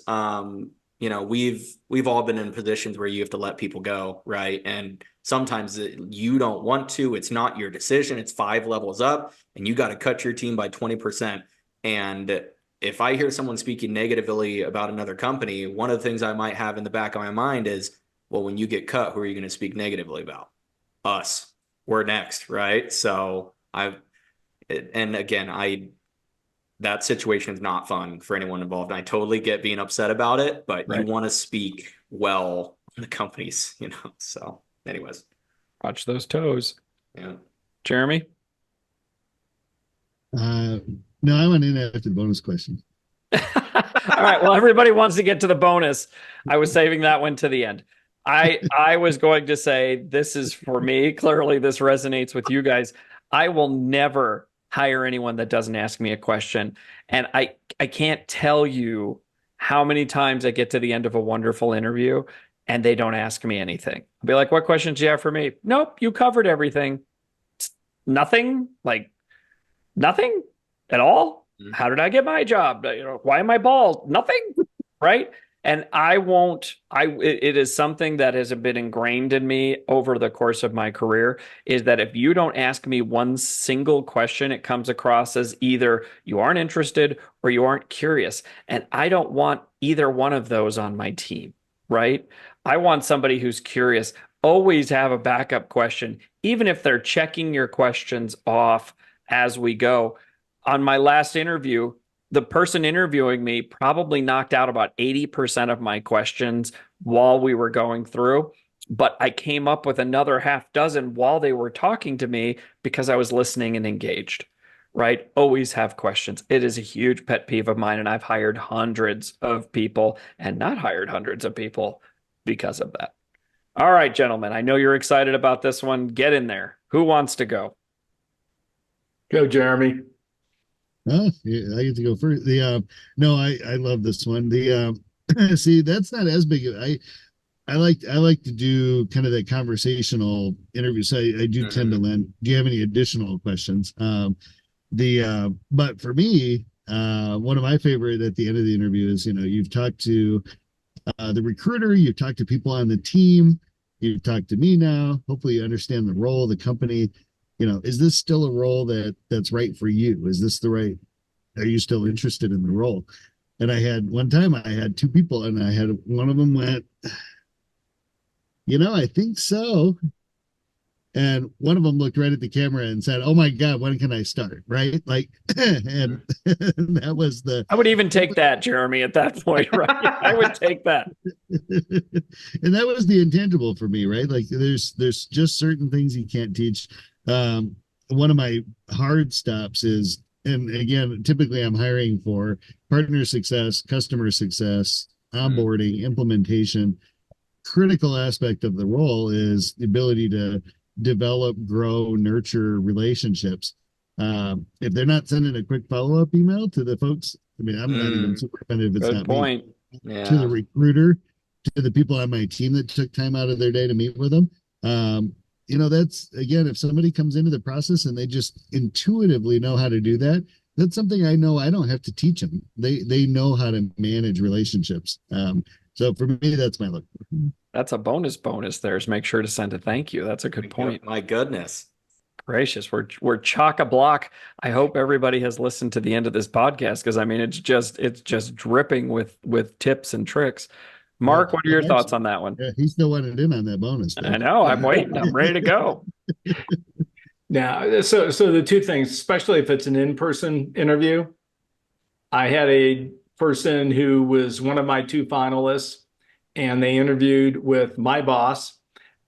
we've all been in positions where you have to let people go, right? And sometimes you don't want to, it's not your decision, it's 5 levels up and you got to cut your team by 20%. And if I hear someone speaking negatively about another company, one of the things I might have in the back of my mind is, well, when you get cut, who are you going to speak negatively about? Us. We're next, right? So I've and again, I that situation is not fun for anyone involved. And I totally get being upset about it, but you Right. want to speak well on the companies, So, anyways, Watch those toes. yeah. Jeremy? Uh, no, I went in after the bonus question. All right. Well, everybody wants to get to the bonus. I was saving that one to the end. I was going to say this is for me. Clearly, this resonates with you guys. I will never hire anyone that doesn't ask me a question. And I can't tell you how many times I get to the end of a wonderful interview and they don't ask me anything. I'll be like, what questions do you have for me? Nope, you covered everything. Nothing? Like nothing at all? How did I get my job? Why am I bald? Nothing, right? And I won't, it is something that has been ingrained in me over the course of my career is that if you don't ask me one single question, it comes across as either you aren't interested or you aren't curious. And I don't want either one of those on my team, right? I want somebody who's curious. Always have a backup question, even if they're checking your questions off as we go. On my last interview, the person interviewing me probably knocked out about 80% of my questions while we were going through, but I came up with another half dozen while they were talking to me because I was listening and engaged, right? Always have questions. It is a huge pet peeve of mine, and I've hired hundreds of people and not hired hundreds of people because of that. All right, gentlemen, I know you're excited about this one. Get in there. Who wants to go? Go, Jeremy. Oh, yeah, I get to go first. No, I love this one. See, that's not as big. I like to do kind of that conversational interview. So I do tend to Mm-hmm. lend. Do you have any additional questions? But for me, one of my favorite at the end of the interview is you've talked to the recruiter, you've talked to people on the team, you've talked to me now. Hopefully, you understand the role, the company. Is this still a role that's right for you? Is this the right? Are you still interested in the role? And I had one time I had two people, and I had one of them went, I think so. And one of them looked right at the camera and said, "Oh my God, when can I start?" Right? Like, and, and that was the, I would even take that, Jeremy, at that point, right? I would take that. and that was the intangible for me, right? Like, there's just certain things you can't teach. One of my hard stops is, and again, typically I'm hiring for partner success, customer success, onboarding, implementation. Critical aspect of the role is the ability to develop, grow, nurture relationships. If they're not sending a quick follow-up email to the folks, I mean, I'm not even super offended if it's Good not me, point. to the Yeah. recruiter, to the people on my team that took time out of their day to meet with them. That's again, if somebody comes into the process and they just intuitively know how to do that, that's something I know I don't have to teach them. They know how to manage relationships. So for me, that's my look. That's a bonus there is make sure to send a thank you. That's a good point. My goodness. Gracious. We're chock a block. I hope everybody has listened to the end of this podcast because I mean it's just dripping with tips and tricks. Well, Mark, what are and your thoughts actually, on that one? he still wanted in on that bonus I there. know. I'm waiting. I'm ready to go. Now, so the two things, especially if it's an in-person interview, I had a person who was one of my two finalists, and they interviewed with my boss,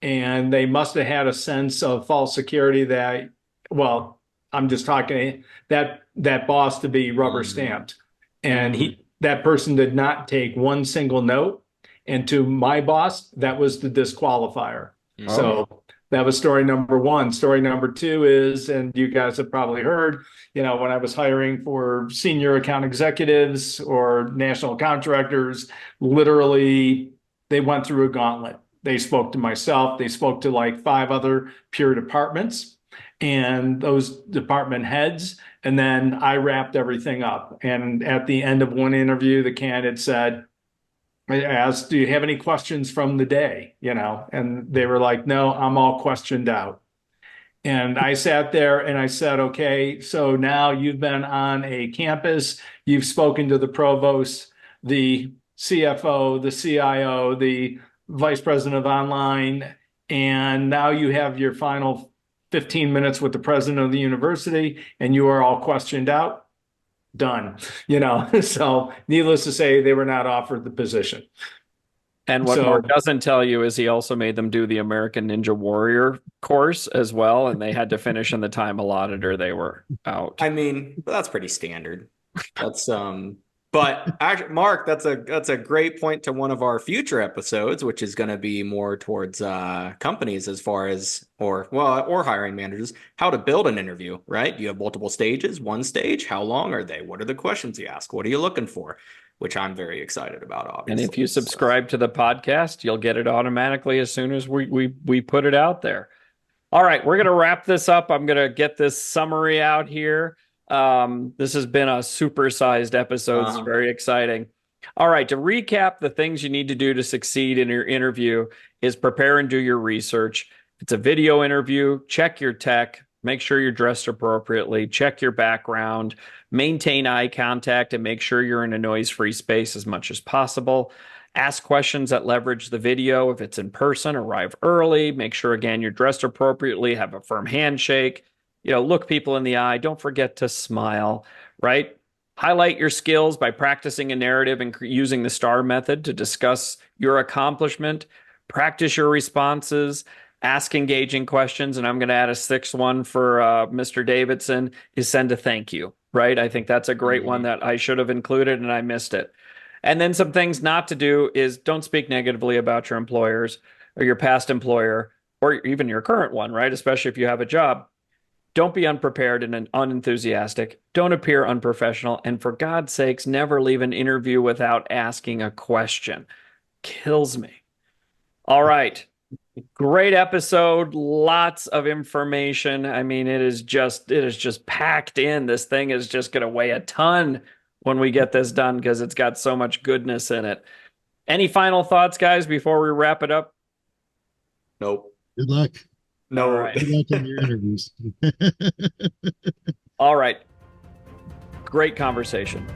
and they must have had a sense of false security that, well, I'm just talking that boss to be rubber stamped, and that person did not take one single note, and to my boss, that was the disqualifier. So that was story number one. Story number two is, and you guys have probably heard, when I was hiring for senior account executives or national account directors, literally they went through a gauntlet. They spoke to myself, they spoke to like 5 other peer departments. and those department heads. And then I wrapped everything up. And at the end of one interview, the candidate said, I asked, do you have any questions from the day? And they were like, no, I'm all questioned out. And I sat there and I said, okay, so now you've been on a campus, you've spoken to the provost, the CFO, the CIO, the vice president of online, and now you have your final 15 minutes with the president of the university and you are all questioned out. Done. So needless to say, they were not offered the position. And what Mark doesn't tell you is he also made them do the American Ninja Warrior course as well, and they had to finish in the time allotted or they were out. I mean, that's pretty standard. That's but actually, Mark, that's a great point to one of our future episodes, which is going to be more towards companies as far as or hiring managers, how to build an interview, right? You have multiple stages, one stage, how long are they? What are the questions you ask? What are you looking for? Which I'm very excited about, obviously. And if you subscribe to the podcast, you'll get it automatically as soon as we put it out there. All right, we're going to wrap this up. I'm going to get this summary out here. This has been a supersized episode. It's very exciting. All right, to recap, the things you need to do to succeed in your interview is prepare and do your research. If it's a video interview, check your tech. Make sure you're dressed appropriately. Check your background. Maintain eye contact and make sure you're in a noise-free space as much as possible. Ask questions that leverage the video. If it's in person, arrive early. Make sure, again, you're dressed appropriately. Have a firm handshake. Look people in the eye. Don't forget to smile, right? Highlight your skills by practicing a narrative and using the STAR method to discuss your accomplishment. Practice your responses. Ask engaging questions, and I'm going to add a sixth one for Mr. Davidson, is send a thank you, right? I think that's a great one that I should have included, and I missed it. And then some things not to do is don't speak negatively about your employers or your past employer or even your current one, right? Especially if you have a job. Don't be unprepared and unenthusiastic. Don't appear unprofessional. And for God's sakes, never leave an interview without asking a question. Kills me. All right. Great episode, lots of information. I mean, it is just packed in. This thing is just going to weigh a ton when we get this done because it's got so much goodness in it. Any final thoughts, guys, before we wrap it up? Nope. Good luck. No. All right. Good luck in your interviews. All right. Great conversation.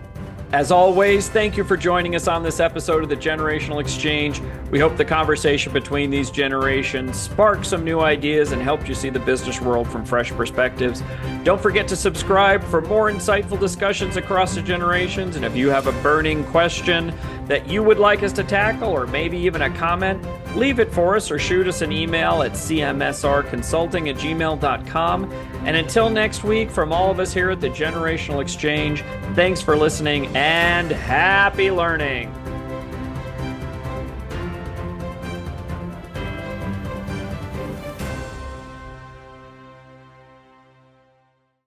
As always, thank you for joining us on this episode of the Generational Exchange. We hope the conversation between these generations sparked some new ideas and helped you see the business world from fresh perspectives. Don't forget to subscribe for more insightful discussions across the generations. And if you have a burning question that you would like us to tackle, or maybe even a comment, leave it for us or shoot us an email at cmsrconsulting@gmail.com. And until next week, from all of us here at the Generational Exchange, thanks for listening and happy learning.